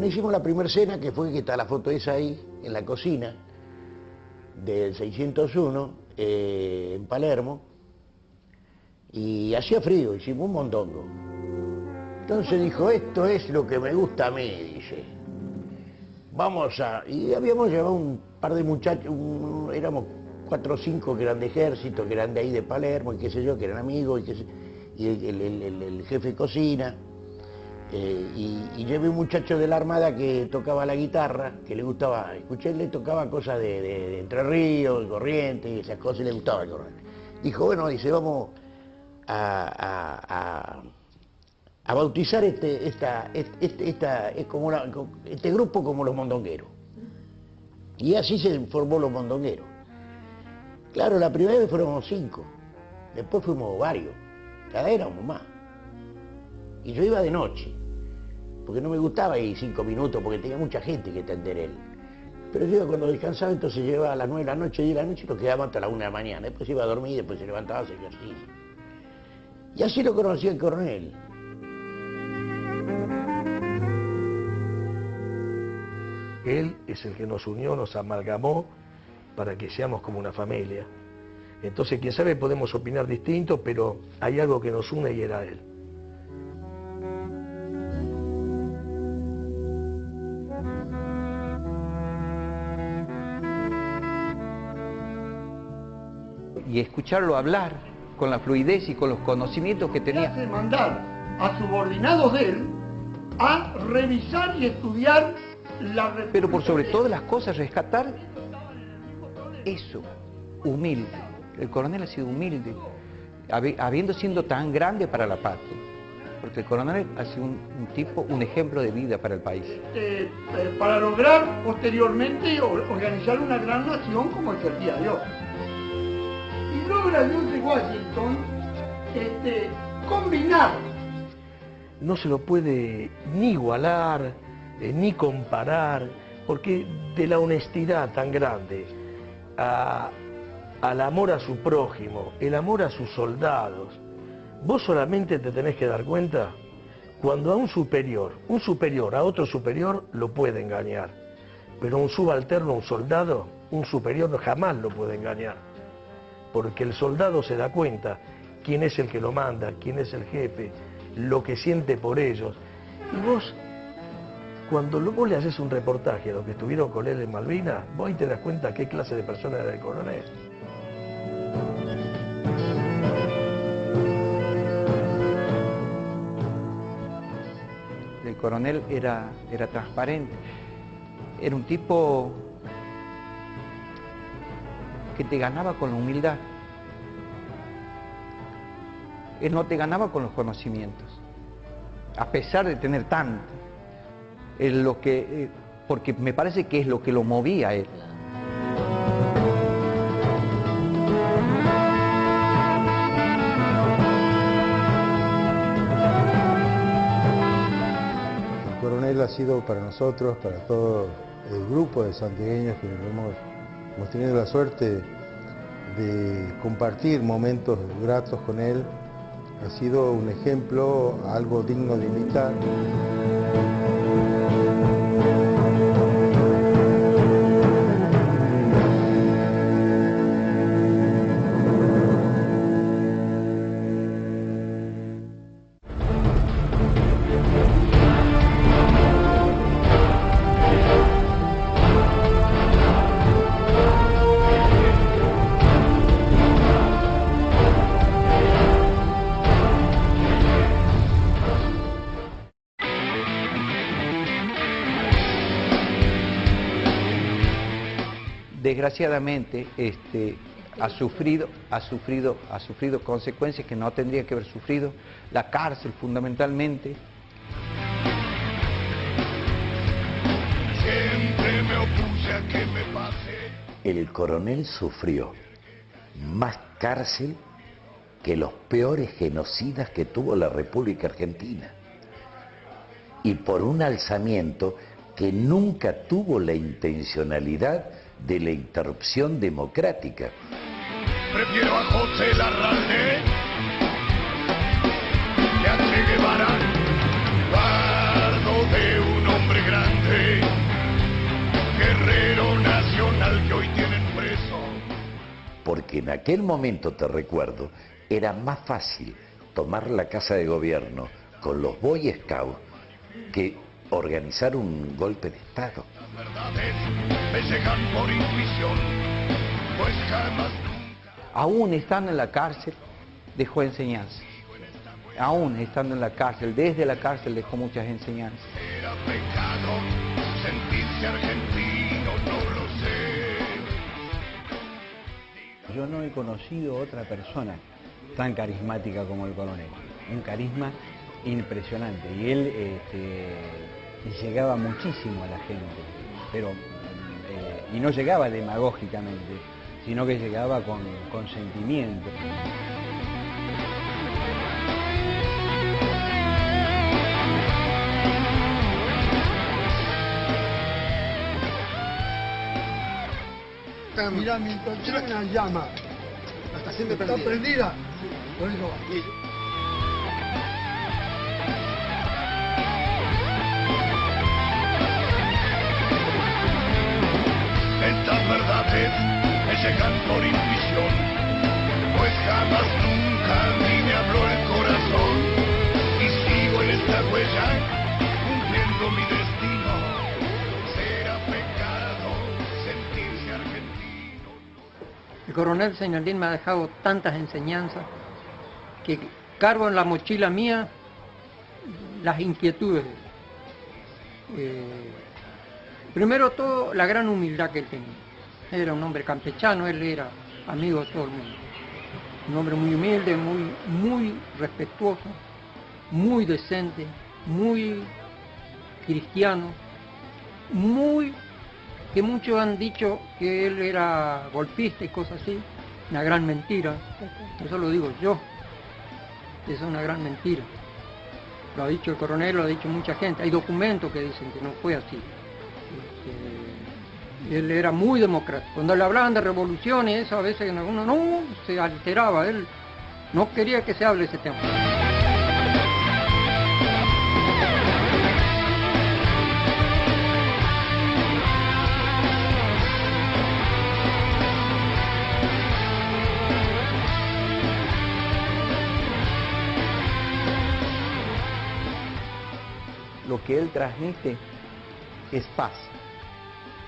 [SPEAKER 16] Hicimos la primera cena, que fue que está la foto esa ahí, en la cocina del 601, en Palermo, y hacía frío, hicimos un mondongo. Entonces dijo, esto es lo que me gusta a mí, dice. Y habíamos llevado un par de muchachos, éramos 4 o 5 que eran de ejército, que eran de ahí de Palermo, y qué sé yo, que eran amigos, y el jefe de cocina. Y llevé un muchacho de la Armada que tocaba la guitarra, que le gustaba, le tocaba cosas de Entre Ríos, Corrientes y esas cosas, y le gustaba el coronel. Dijo, bueno, dice, vamos a bautizar este grupo como los mondongueros. Y así se formó los mondongueros. Claro, la primera vez fuimos 5, después fuimos varios, cada vez éramos más. Y yo iba de noche, porque no me gustaba ir 5 minutos, porque tenía mucha gente que atender él. Pero yo cuando descansaba entonces llegaba a las 9 de la noche, 10 de la noche y nos quedábamos hasta la 1 de la mañana. Después iba a dormir, después se levantaba a hacer ejercicio. Y así lo conocí el coronel.
[SPEAKER 9] Él es el que nos unió, nos amalgamó para que seamos como una familia. Entonces, quién sabe, podemos opinar distinto, pero hay algo que nos une y era él.
[SPEAKER 6] Y escucharlo hablar con la fluidez y con los conocimientos que tenía.
[SPEAKER 1] Hace mandar a subordinados de él a revisar y estudiar la...
[SPEAKER 6] Pero por sobre todas las cosas, rescatar eso, humilde. El coronel ha sido humilde, habiendo sido tan grande para la patria. Porque el coronel ha sido un tipo, un ejemplo de vida para el país.
[SPEAKER 1] Para lograr posteriormente organizar una gran nación como es el día de hoy. Y logra George Washington combinar.
[SPEAKER 9] No se lo puede ni igualar, ni comparar, porque de la honestidad tan grande al amor a su prójimo, el amor a sus soldados, vos solamente te tenés que dar cuenta cuando a un superior a otro superior lo puede engañar, pero un subalterno, un soldado, un superior jamás lo puede engañar, porque el soldado se da cuenta quién es el que lo manda, quién es el jefe, lo que siente por ellos. Y vos, cuando vos le haces un reportaje a los que estuvieron con él en Malvinas, vos ahí te das cuenta qué clase de persona era el coronel.
[SPEAKER 6] El coronel era transparente, era un tipo que te ganaba con la humildad. Él no te ganaba con los conocimientos, a pesar de tener tanto. Porque me parece que es lo que lo movía a él.
[SPEAKER 15] El coronel ha sido para nosotros, para todo el grupo de santiagueños que hemos tenido la suerte de compartir momentos gratos con él, ha sido un ejemplo, algo digno de imitar.
[SPEAKER 6] Desgraciadamente ha sufrido consecuencias que no tendría que haber sufrido, la cárcel fundamentalmente.
[SPEAKER 19] Siempre me opuse a que me pase.
[SPEAKER 16] El coronel sufrió más cárcel que los peores genocidas que tuvo la República Argentina. Y por un alzamiento que nunca tuvo la intencionalidad de la interrupción democrática.
[SPEAKER 19] Prefiero a José Larralde que a Che Guevara, guardo de un hombre grande, guerrero nacional que hoy tienen preso.
[SPEAKER 16] Porque en aquel momento, te recuerdo, era más fácil tomar la Casa de Gobierno con los Boy Scouts que organizar un golpe de Estado.
[SPEAKER 19] Las verdades me llegan por intuición, pues jamás nunca.
[SPEAKER 6] Aún estando en la cárcel, dejó enseñanza. Aún estando en la cárcel, desde la cárcel dejó muchas enseñanzas.
[SPEAKER 19] Era pecado sentirse argentino, no lo sé.
[SPEAKER 21] Yo no he conocido otra persona tan carismática como el coronel. Un carisma impresionante. Y él llegaba muchísimo a la gente, pero y no llegaba demagógicamente, sino que llegaba con sentimiento.
[SPEAKER 1] Mira, mi torchera es una llama.
[SPEAKER 11] Está siempre
[SPEAKER 1] ¿Está
[SPEAKER 11] prendida.
[SPEAKER 1] prendida? Por eso va.
[SPEAKER 19] Estas verdades me llegan por intuición, pues jamás nunca a mí me habló el corazón, y sigo en esta huella, cumpliendo mi destino. Será pecado sentirse argentino.
[SPEAKER 12] El coronel Zeinaldín me ha dejado tantas enseñanzas que cargo en la mochila mía las inquietudes. Primero todo, la gran humildad que él tenía. Era un hombre campechano, él era amigo de todo el mundo. Un hombre muy humilde, muy respetuoso, muy decente, muy cristiano, que muchos han dicho que él era golpista y cosas así. Una gran mentira. Eso lo digo yo. Eso es una gran mentira. Lo ha dicho el coronel, lo ha dicho mucha gente. Hay documentos que dicen que no fue así. Él era muy democrático. Cuando le hablaban de revoluciones, eso a veces en algunos no se alteraba. Él no quería que se hable ese tema.
[SPEAKER 6] Lo que él transmite es paz,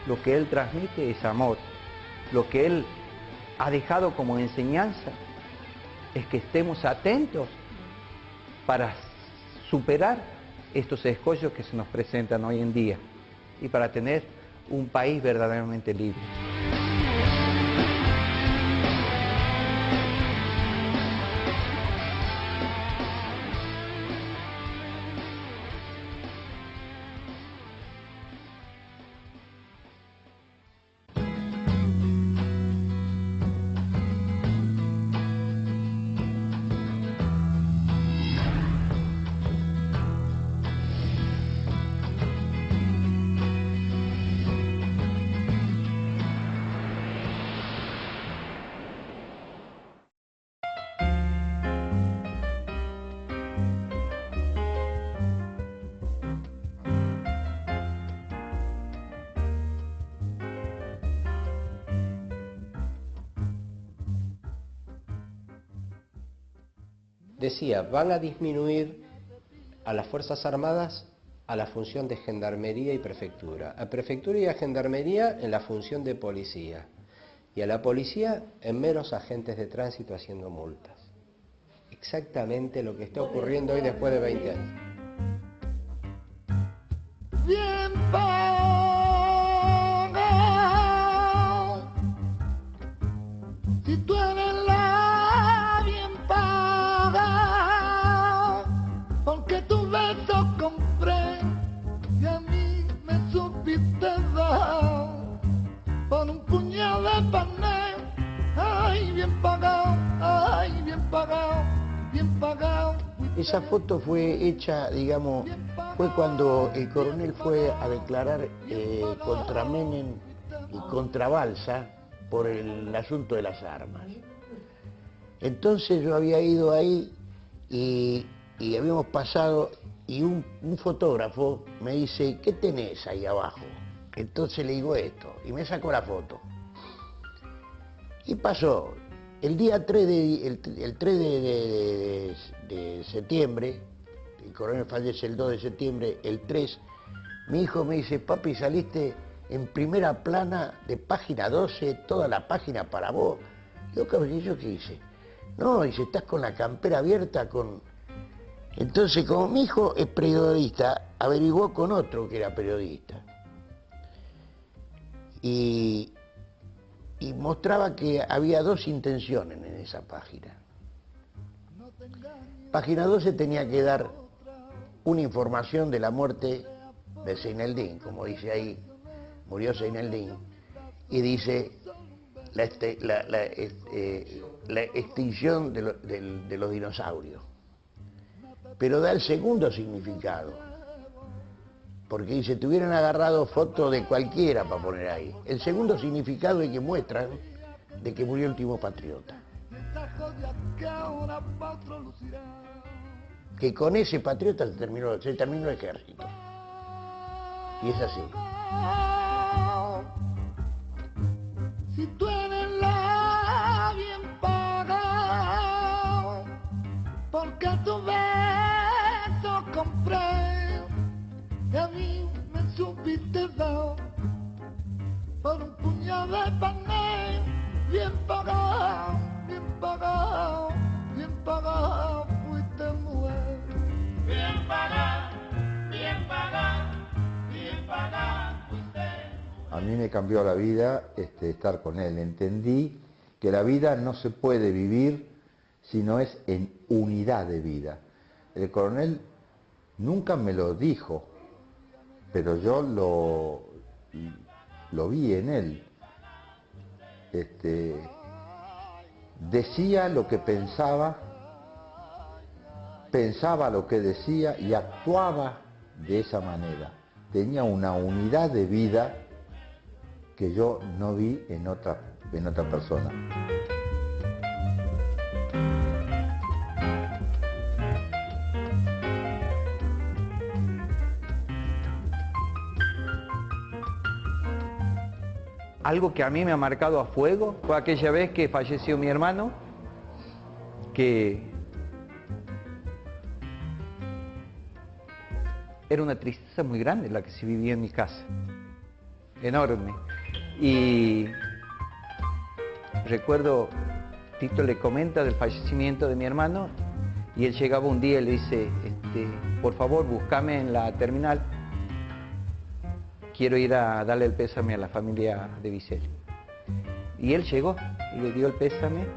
[SPEAKER 6] lo que él transmite es amor, lo que él ha dejado como enseñanza es que estemos atentos para superar estos escollos que se nos presentan hoy en día y para tener un país verdaderamente libre.
[SPEAKER 13] Decía, van a disminuir a las Fuerzas Armadas a la función de gendarmería y prefectura. A prefectura y a gendarmería en la función de policía. Y a la policía en meros agentes de tránsito haciendo multas. Exactamente lo que está ocurriendo hoy después de 20 años.
[SPEAKER 19] Bien pagado, si tú eres la bien pagada, porque tu beso compré y a mí me supiste dar por un puñado de pané. Ay, bien pagado, ay, bien pagado, bien pagado.
[SPEAKER 16] Esa foto fue hecha, digamos, fue cuando el coronel fue a declarar contra Menem y contra Balsa por el asunto de las armas. Entonces yo había ido ahí y habíamos pasado y un fotógrafo me dice, ¿qué tenés ahí abajo? Entonces le digo esto y me sacó la foto. Y pasó. El día 3 de septiembre, el coronel fallece el 2 de septiembre, el 3, mi hijo me dice, papi, saliste en primera plana de página 12, toda la página para vos. Yo, ¿yo qué hice? No, dice, estás con la campera abierta con... Entonces, como mi hijo es periodista, averiguó con otro que era periodista. Y mostraba que había dos intenciones en esa página. Página 12 tenía que dar una información de la muerte de Zeinaldín, como dice ahí, murió Zeinaldín, y dice la extinción de los dinosaurios. Pero da el segundo significado, porque dice, te hubieran agarrado fotos de cualquiera para poner ahí. El segundo significado es que muestran de que murió el último patriota. Que con ese patriota se terminó el ejército. Y es así.
[SPEAKER 19] Si tú eres la bien pagada, porque tu beso compré, y a mí me supiste dar, por un puñado de pané, bien pagado, bien pagado, bien pagado, fuiste mujer. Bien pagado, bien pagado, bien pagado, fuiste.
[SPEAKER 2] A mí me cambió la vida estar con él. Entendí que la vida no se puede vivir si no es en unidad de vida. El coronel nunca me lo dijo, pero yo lo vi en él. Decía lo que pensaba, pensaba lo que decía y actuaba de esa manera. Tenía una unidad de vida que yo no vi en otra persona.
[SPEAKER 6] Algo que a mí me ha marcado a fuego fue aquella vez que falleció mi hermano, que era una tristeza muy grande la que se vivía en mi casa, enorme. Y recuerdo, Tito le comenta del fallecimiento de mi hermano y él llegaba un día y le dice, por favor, búscame en la terminal. Quiero ir a darle el pésame a la familia de Vicel. Y él llegó y le dio el pésame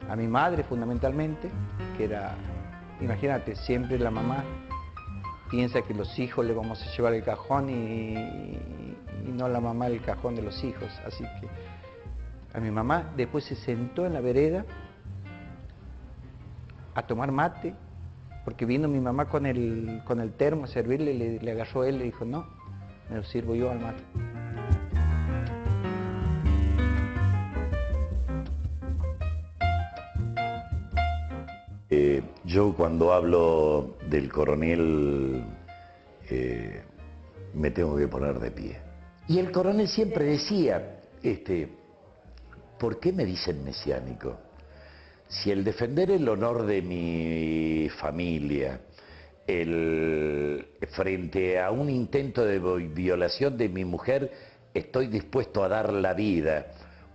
[SPEAKER 6] a mi madre fundamentalmente, que era, imagínate, siempre la mamá piensa que los hijos le vamos a llevar el cajón y no la mamá el cajón de los hijos. Así que a mi mamá después se sentó en la vereda a tomar mate, porque vino mi mamá con el termo a servirle, le agarró él y le dijo, no, me lo sirvo yo al mate.
[SPEAKER 11] Yo cuando hablo del coronel me tengo que poner de pie. Y el coronel siempre decía, ¿por qué me dicen mesiánico? Si el defender el honor de mi familia, frente a un intento de violación de mi mujer, estoy dispuesto a dar la vida.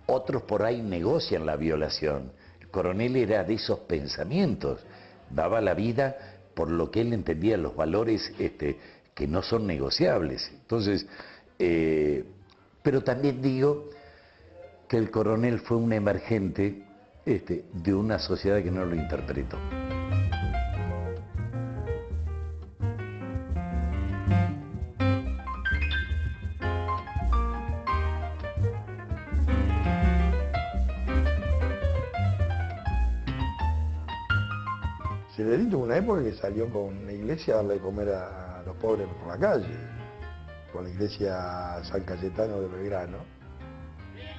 [SPEAKER 11] Otros por ahí negocian la violación. El coronel era de esos pensamientos. Daba la vida por lo que él entendía los valores que no son negociables. Entonces, pero también digo que el coronel fue un emergente de una sociedad que no lo interpretó.
[SPEAKER 5] Celerino tuvo una época que salió con la iglesia a darle de comer a los pobres por la calle, con la iglesia San Cayetano de Belgrano.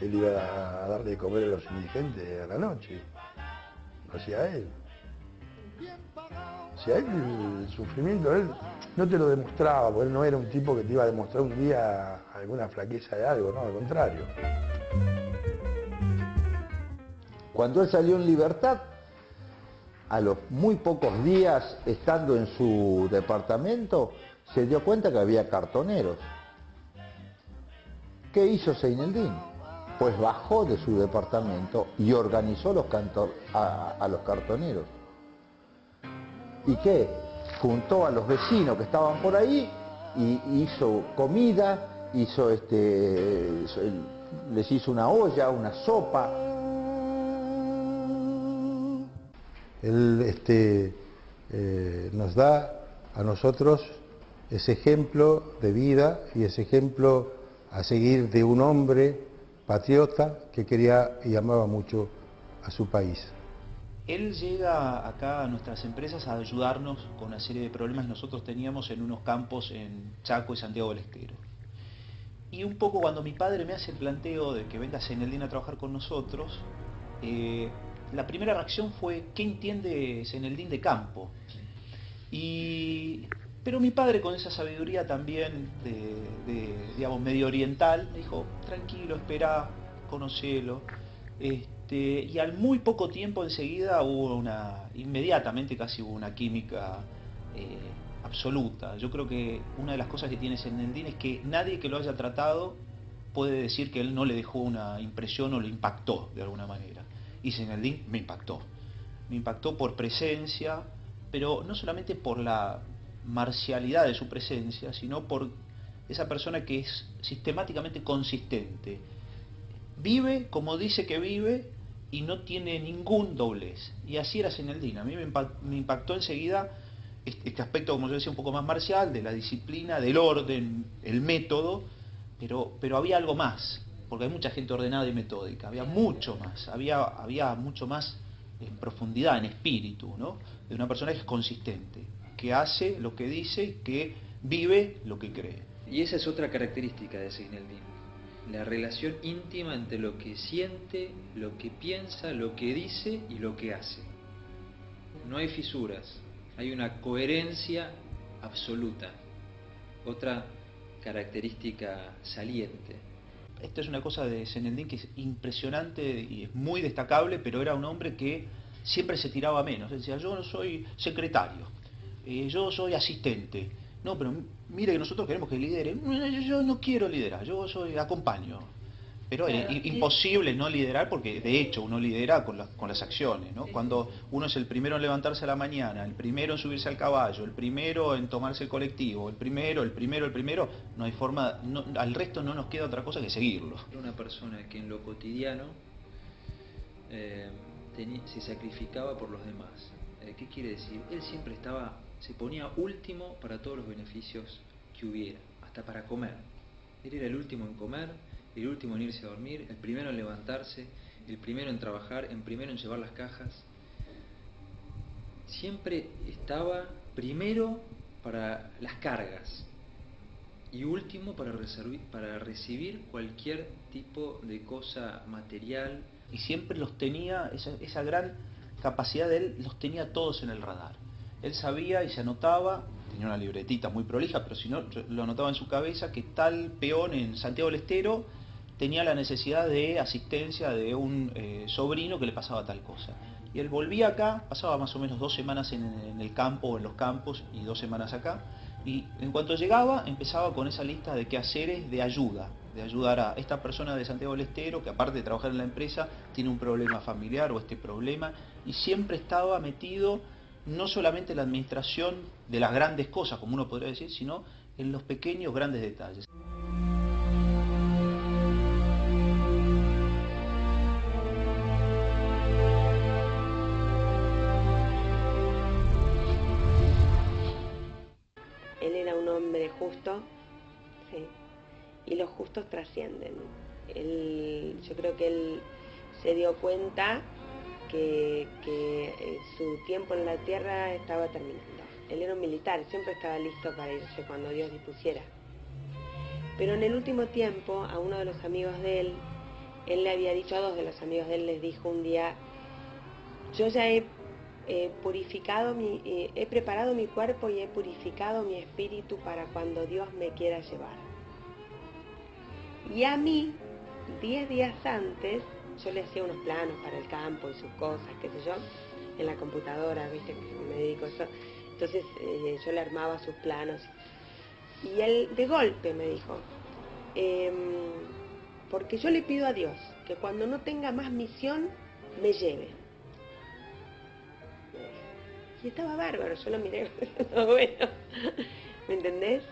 [SPEAKER 5] Él iba a darle de comer a los indigentes a la noche, lo hacía él. O sea, él, el sufrimiento, él no te lo demostraba, porque él no era un tipo que te iba a demostrar un día alguna flaqueza de algo, no, al contrario.
[SPEAKER 2] Cuando él salió en libertad, a los muy pocos días estando en su departamento, se dio cuenta que había cartoneros. ¿Qué hizo Seineldín? Pues bajó de su departamento y organizó a los cartoneros. ¿Y qué? Juntó a los vecinos que estaban por ahí y hizo comida, les hizo una olla, una sopa.
[SPEAKER 15] Él nos da a nosotros ese ejemplo de vida y ese ejemplo a seguir de un hombre patriota que quería y amaba mucho a su país.
[SPEAKER 17] Él llega acá a nuestras empresas a ayudarnos con una serie de problemas que nosotros teníamos en unos campos en Chaco y Santiago del Estero. Y un poco cuando mi padre me hace el planteo de que venga Seineldin a trabajar con nosotros, la primera reacción fue: ¿qué entiende Seineldin de campo? Pero mi padre, con esa sabiduría también digamos, medio oriental, me dijo: tranquilo, espera, conocelo. Y al muy poco tiempo enseguida inmediatamente casi hubo una química absoluta. Yo creo que una de las cosas que tiene Seineldin es que nadie que lo haya tratado puede decir que él no le dejó una impresión o lo impactó de alguna manera. Y Seineldin me impactó por presencia, pero no solamente por la marcialidad de su presencia, sino por esa persona que es sistemáticamente consistente. Vive como dice que vive y no tiene ningún doblez. Y así era Seineldin. A mí me impactó enseguida este aspecto, como yo decía, un poco más marcial, de la disciplina, del orden, el método, pero había algo más, porque hay mucha gente ordenada y metódica. Había mucho más, había mucho más en profundidad, en espíritu, ¿no? De una persona que es consistente, que hace lo que dice y que vive lo que cree.
[SPEAKER 14] Y esa es otra característica de Seineldin, la relación íntima entre lo que siente, lo que piensa, lo que dice y lo que hace. No hay fisuras, hay una coherencia absoluta. Otra característica saliente.
[SPEAKER 17] Esto es una cosa de Seineldin que es impresionante y es muy destacable, pero era un hombre que siempre se tiraba menos. Él decía: yo no soy secretario, yo soy asistente. No, pero mire que nosotros queremos que lidere. Yo no quiero liderar, yo acompaño. Pero es imposible no liderar, porque de hecho uno lidera con las acciones, ¿no? Cuando uno es el primero en levantarse a la mañana, el primero en subirse al caballo, el primero en tomarse el colectivo, el primero, no hay forma, al resto no nos queda otra cosa que seguirlo.
[SPEAKER 14] Una persona que en lo cotidiano se sacrificaba por los demás. ¿Qué quiere decir? Él siempre se ponía último para todos los beneficios que hubiera, hasta para comer. Él era el último en comer, el último en irse a dormir, el primero en levantarse, el primero en trabajar, el primero en llevar las cajas. Siempre estaba primero para las cargas y último para recibir cualquier tipo de cosa material.
[SPEAKER 17] Y siempre los tenía, esa gran capacidad de él, los tenía todos en el radar. Él sabía y se anotaba, tenía una libretita muy prolija, pero si no, lo anotaba en su cabeza, que tal peón en Santiago del Estero tenía la necesidad de asistencia de un sobrino que le pasaba tal cosa. Y él volvía acá, pasaba más o menos 2 semanas en el campo o en los campos y 2 semanas acá, y en cuanto llegaba empezaba con esa lista de quehaceres de ayudar a esta persona de Santiago del Estero, que aparte de trabajar en la empresa tiene un problema familiar o este problema, y siempre estaba metido no solamente en la administración de las grandes cosas, como uno podría decir, sino en los pequeños grandes detalles.
[SPEAKER 7] Él era un hombre justo, sí, y los justos trascienden. Yo creo que él se dio cuenta que su tiempo en la tierra estaba terminando. Él era un militar, siempre estaba listo para irse cuando Dios dispusiera. Pero en el último tiempo, a uno de los amigos de él le había dicho, a 2 de los amigos de él les dijo un día: yo ya he preparado mi cuerpo y he purificado mi espíritu para cuando Dios me quiera llevar. Y a mí, 10 días antes, yo le hacía unos planos para el campo y sus cosas, qué sé yo, en la computadora, viste, que me dedico a eso. Entonces yo le armaba sus planos. Y él de golpe me dijo, porque yo le pido a Dios que cuando no tenga más misión, me lleve. Y estaba bárbaro, yo lo miré, bueno, ¿me entendés?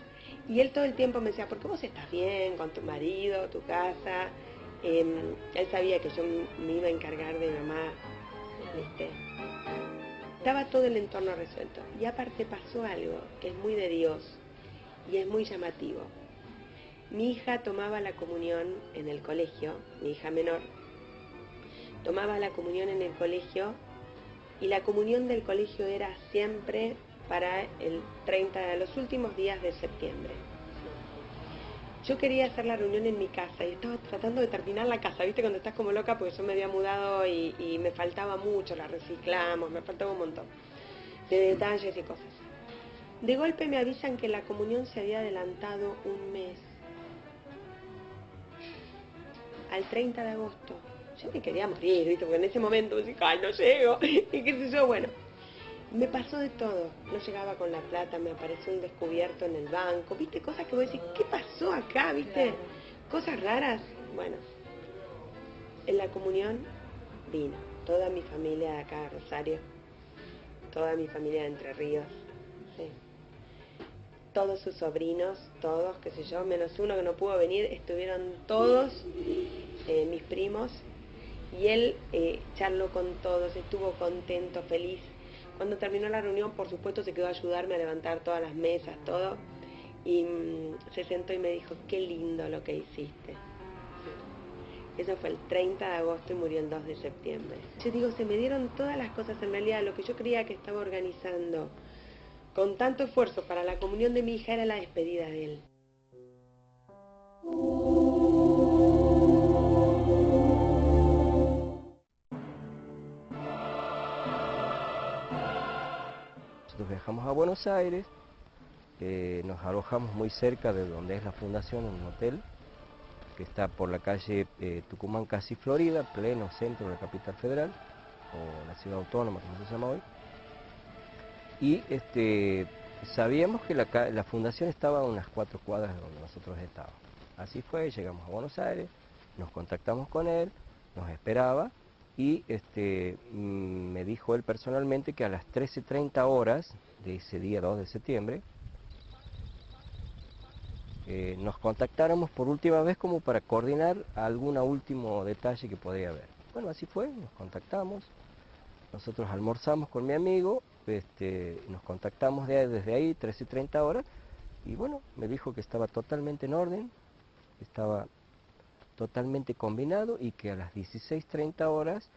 [SPEAKER 7] Y él todo el tiempo me decía: ¿por qué vos estás bien con tu marido, tu casa? Él sabía que yo me iba a encargar de mamá, ¿viste? Estaba todo el entorno resuelto. Y aparte pasó algo que es muy de Dios y es muy llamativo. Mi hija tomaba la comunión en el colegio, mi hija menor, tomaba la comunión en el colegio y la comunión del colegio era siempre para el 30 de los últimos días de septiembre. Yo quería hacer la reunión en mi casa y estaba tratando de terminar la casa, ¿viste? Cuando estás como loca porque yo me había mudado y me faltaba mucho, la reciclamos, me faltaba un montón de detalles y cosas. De golpe me avisan que la comunión se había adelantado un mes, al 30 de agosto. Yo me quería morir, ¿viste? Porque en ese momento me decía, ay, no llego, y qué sé yo, bueno. Me pasó de todo, no llegaba con la plata, me apareció un descubierto en el banco, ¿viste? Cosas que vos decís, ¿qué pasó acá? ¿Viste? Cosas raras. Bueno, en la comunión vino toda mi familia de acá de Rosario, toda mi familia de Entre Ríos, sí. Todos sus sobrinos, todos, qué sé yo, menos uno que no pudo venir, estuvieron todos mis primos, y él charló con todos, estuvo contento, feliz. Cuando terminó la reunión, por supuesto, se quedó a ayudarme a levantar todas las mesas, todo, y se sentó y me dijo, qué lindo lo que hiciste. Eso fue el 30 de agosto y murió el 2 de septiembre. Yo digo, se me dieron todas las cosas, en realidad lo que yo creía que estaba organizando con tanto esfuerzo para la comunión de mi hija era la despedida de él.
[SPEAKER 18] Nosotros viajamos a Buenos Aires, nos alojamos muy cerca de donde es la fundación, en un hotel que está por la calle Tucumán, casi Florida, pleno centro de la capital federal, o la ciudad autónoma, como se llama hoy. Y sabíamos que la fundación estaba a unas 4 cuadras de donde nosotros estábamos. Así fue, llegamos a Buenos Aires, nos contactamos con él, nos esperaba, y me dijo él personalmente que a las 13:30 horas de ese día 2 de septiembre nos contactáramos por última vez como para coordinar algún último detalle que podía haber. Bueno, así fue, nos contactamos, nosotros almorzamos con mi amigo, nos contactamos desde ahí, 13:30 horas, y bueno, me dijo que estaba totalmente en orden, estaba totalmente combinado y que a las 16:30 horas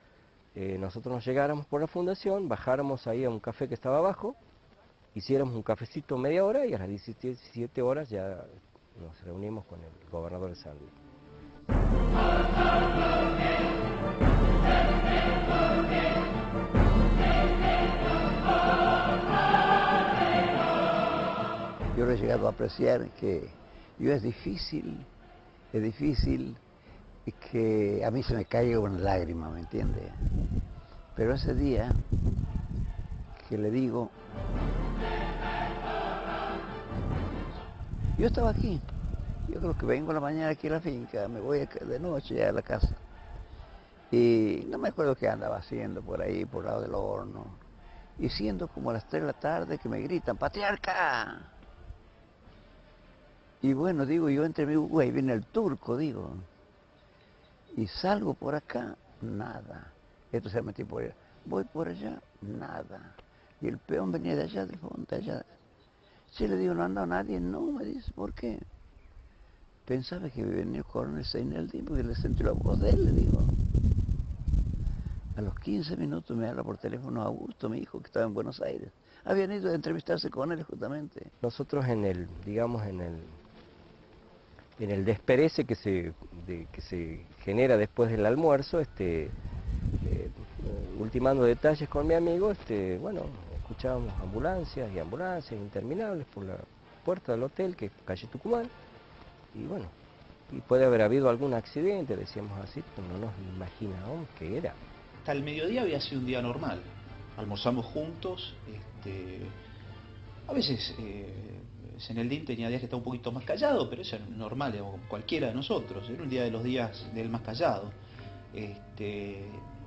[SPEAKER 18] nosotros nos llegáramos por la fundación, bajáramos ahí a un café que estaba abajo, hiciéramos un cafecito media hora y a las 17 horas ya nos reunimos con el gobernador de San Luis.
[SPEAKER 6] Yo he llegado a apreciar que es difícil que a mí se me caiga una lágrima, ¿me entiende? Pero ese día que le digo, yo estaba aquí, yo creo que vengo a la mañana aquí a la finca, me voy de noche a la casa, y no me acuerdo qué andaba haciendo por ahí, por el lado del horno, y siendo como a las 3 de la tarde que me gritan, ¡patriarca! Y bueno, digo, yo entre mí, güey, viene el turco, digo. Y salgo por acá, nada. Entonces me metí por allá. Voy por allá, nada. Y el peón venía de allá, de fondo, de allá. Sí, le digo, no anda nadie. No, me dice, ¿por qué? Pensaba que venía el coronel Seineldi porque le sentí la voz de él, le digo. A los 15 minutos me habla por teléfono Augusto, mi hijo, que estaba en Buenos Aires. Habían ido a entrevistarse con él justamente.
[SPEAKER 18] Nosotros en el desperece que se genera después del almuerzo, ultimando detalles con mi amigo, bueno, escuchábamos ambulancias interminables por la puerta del hotel, que es calle Tucumán, y bueno, y puede haber habido algún accidente, decíamos así, pero no nos imaginábamos qué era.
[SPEAKER 17] Hasta el mediodía había sido un día normal, almorzamos juntos, a veces Seineldi tenía días que estaba un poquito más callado, pero eso es normal, digamos, cualquiera de nosotros, era un día de los días de él más callado.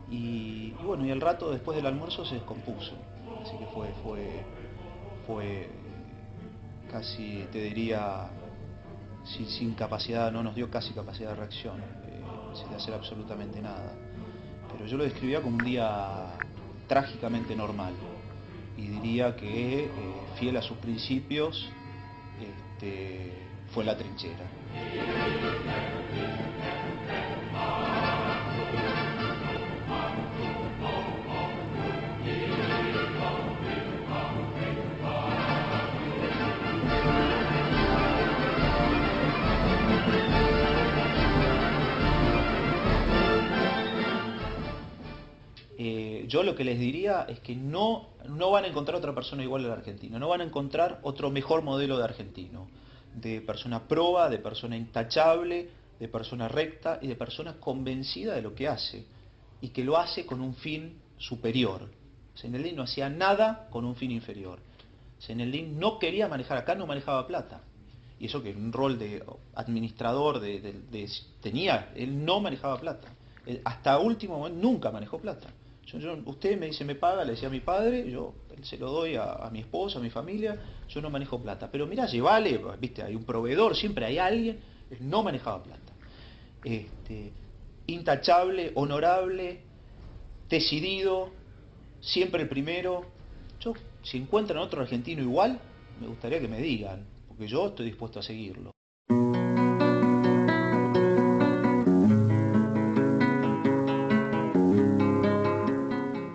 [SPEAKER 17] Y bueno, y al rato después del almuerzo se descompuso, así que fue casi, te diría, sin capacidad, no nos dio casi capacidad de reacción, sin hacer absolutamente nada. Pero yo lo describía como un día trágicamente normal, y diría que, fiel a sus principios, fue la trinchera. Yo lo que les diría es que no van a encontrar otra persona igual al argentino, no van a encontrar otro mejor modelo de argentino, de persona proba, de persona intachable, de persona recta y de persona convencida de lo que hace, y que lo hace con un fin superior. Seyneldin no hacía nada con un fin inferior. Seyneldin no quería manejar, acá no manejaba plata. Y eso que un rol de administrador tenía, él no manejaba plata. Él, hasta último momento nunca manejó plata. Usted me dice me paga, le decía a mi padre, yo se lo doy a mi esposa, a mi familia, yo no manejo plata. Pero mirá, llévale, viste, hay un proveedor, siempre hay alguien, él no manejaba plata. Intachable, honorable, decidido, siempre el primero. Yo, si encuentran otro argentino igual, me gustaría que me digan, porque yo estoy dispuesto a seguirlo.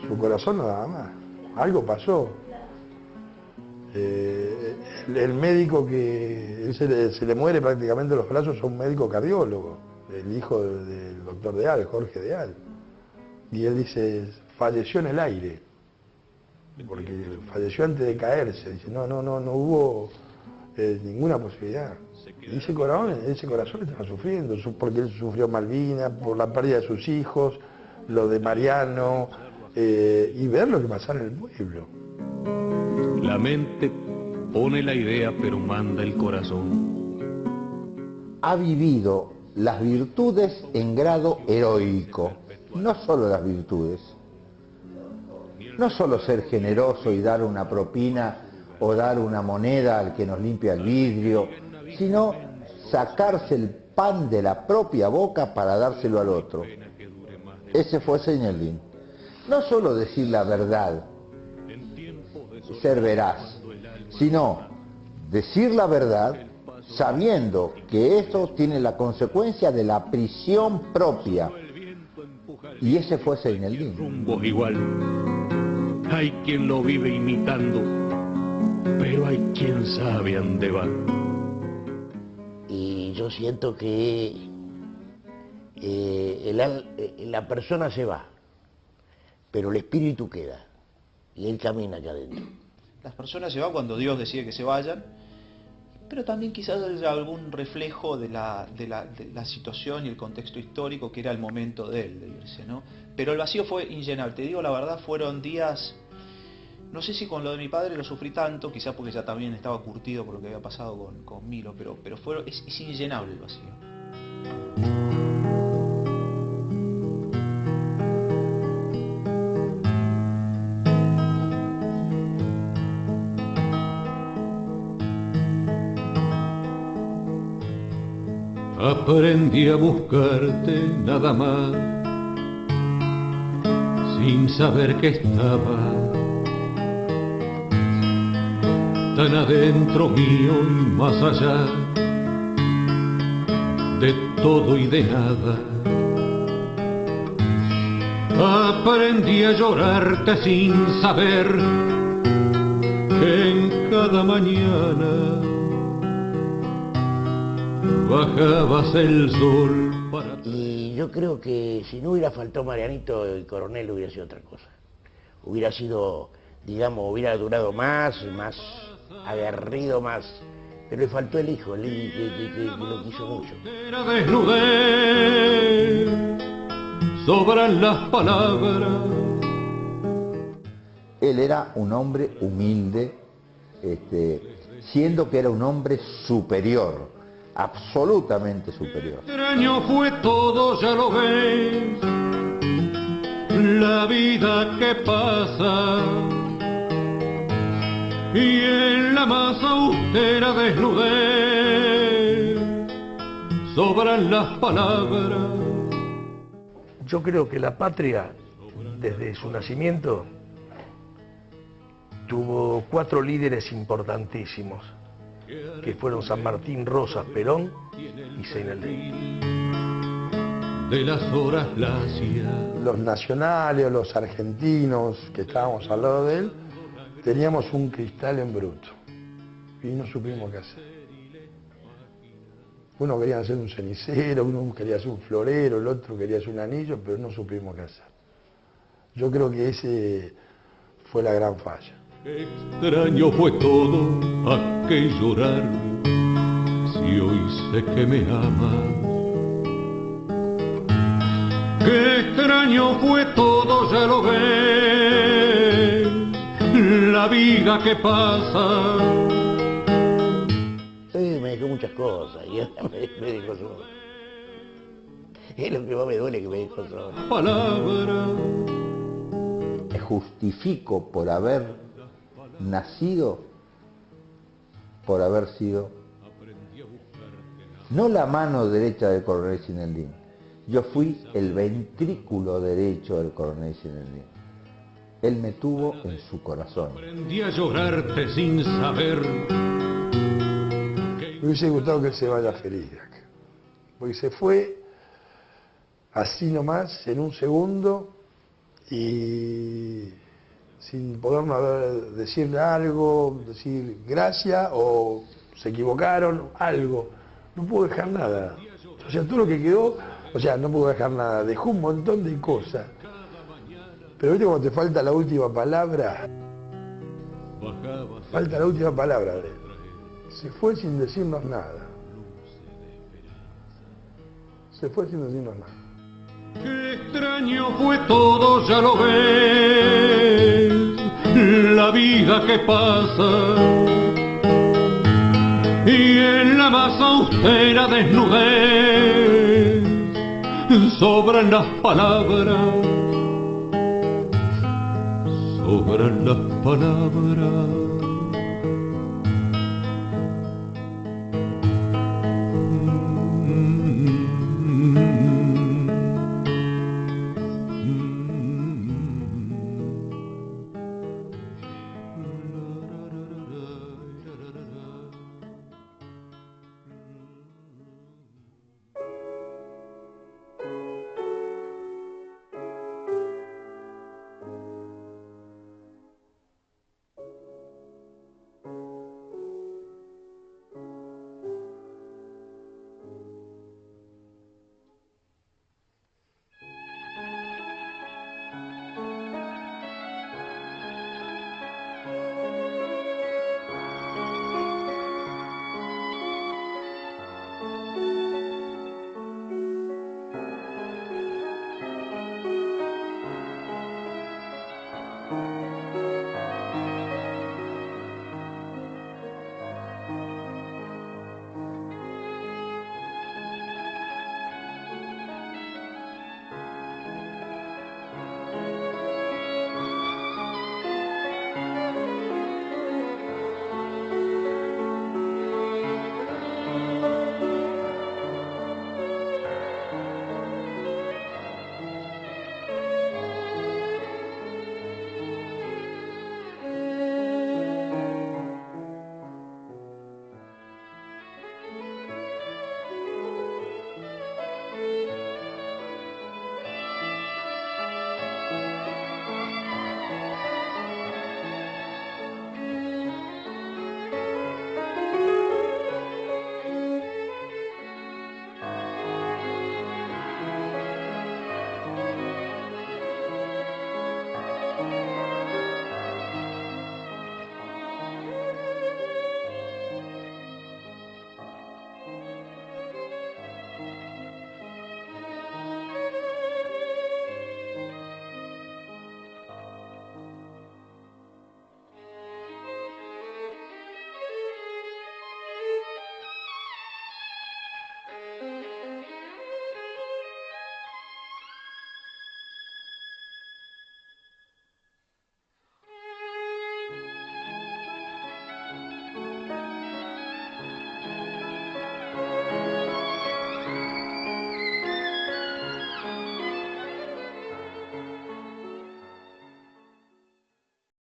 [SPEAKER 3] Su corazón nada más, algo pasó. El médico que él se le muere prácticamente los brazos a un médico cardiólogo, el hijo del doctor Deal, Jorge Deal. Y él dice, falleció en el aire, porque falleció antes de caerse. Dice, no hubo ninguna posibilidad. Y ese corazón estaba sufriendo, porque él sufrió Malvinas, por la pérdida de sus hijos, lo de Mariano, y ver lo que pasaba en el pueblo.
[SPEAKER 4] La mente pone la idea, pero manda el corazón.
[SPEAKER 2] Ha vivido las virtudes en grado heroico, no solo las virtudes. No solo ser generoso y dar una propina o dar una moneda al que nos limpia el vidrio, sino sacarse el pan de la propia boca para dárselo al otro. Ese fue Seyneldin. No solo decir la verdad, ser veraz, sino decir la verdad sabiendo que eso tiene la consecuencia de la prisión propia. Y ese fue Seyneldin.
[SPEAKER 4] Rumbo igual. Hay quien lo vive imitando, pero hay quien sabe a dónde va.
[SPEAKER 16] Y yo siento que la persona se va, pero el espíritu queda, y él camina acá adentro.
[SPEAKER 17] Las personas se van cuando Dios decide que se vayan, pero también quizás haya algún reflejo de la situación y el contexto histórico que era el momento de él de irse, ¿no? Pero el vacío fue inllenable. Te digo la verdad, fueron días, no sé si con lo de mi padre lo sufrí tanto, quizás porque ya también estaba curtido por lo que había pasado con Milo, pero es inllenable el vacío.
[SPEAKER 4] Aprendí a buscarte nada más, sin saber que estaba tan adentro mío y más allá de todo y de nada. Aprendí a llorarte sin saber que en cada mañana bajabas el sol para...
[SPEAKER 16] Y yo creo que si no hubiera faltado Marianito, el coronel hubiera sido otra cosa. Hubiera sido, digamos, hubiera durado más aguerrido, más... Pero le faltó el hijo, que lo quiso mucho.
[SPEAKER 4] Era desnudez, sobran las palabras.
[SPEAKER 2] Él era un hombre humilde, siendo que era un hombre superior, absolutamente superior.
[SPEAKER 4] Extraño fue todo, ya lo ves, la vida que pasa, y en la más austera desnudez sobran las palabras.
[SPEAKER 9] Yo creo que la patria, desde su nacimiento, tuvo 4 líderes importantísimos, que fueron San Martín, Rosas, Perón y Seyneldin.
[SPEAKER 4] De las horas lacias.
[SPEAKER 3] Los nacionales o los argentinos que estábamos al lado de él, teníamos un cristal en bruto y no supimos qué hacer. Uno quería hacer un cenicero, uno quería hacer un florero, el otro quería hacer un anillo, pero no supimos qué hacer. Yo creo que ese fue la gran falla.
[SPEAKER 4] Extraño fue todo aquel llorar, si hoy sé que me amas. Qué extraño fue todo, ya lo ves, la vida que pasa.
[SPEAKER 16] Me dejó muchas cosas y ahora me dejó solo. Es lo que más me duele, que me dejó solo.
[SPEAKER 4] Palabra.
[SPEAKER 2] Me justifico por haber nacido, por haber sido no la mano derecha del coronel Zinedine. Yo fui el ventrículo derecho del coronel Zinedine. Él me tuvo en su corazón.
[SPEAKER 4] Aprendí a llorarte sin saber.
[SPEAKER 3] Me hubiese gustado que él se vaya feliz de acá, porque se fue así nomás, en un segundo, y sin podernos decirle algo, decir gracias, o se equivocaron, algo. No pudo dejar nada. O sea, todo lo que quedó, o sea, no pudo dejar nada, dejó un montón de cosas. Pero viste cuando te falta la última palabra, falta la última palabra de él. Se fue sin decirnos nada. Se fue sin decirnos nada.
[SPEAKER 4] Qué extraño fue todo, ya lo ves, la vida que pasa. Y en la más austera desnudez sobran las palabras, sobran las palabras.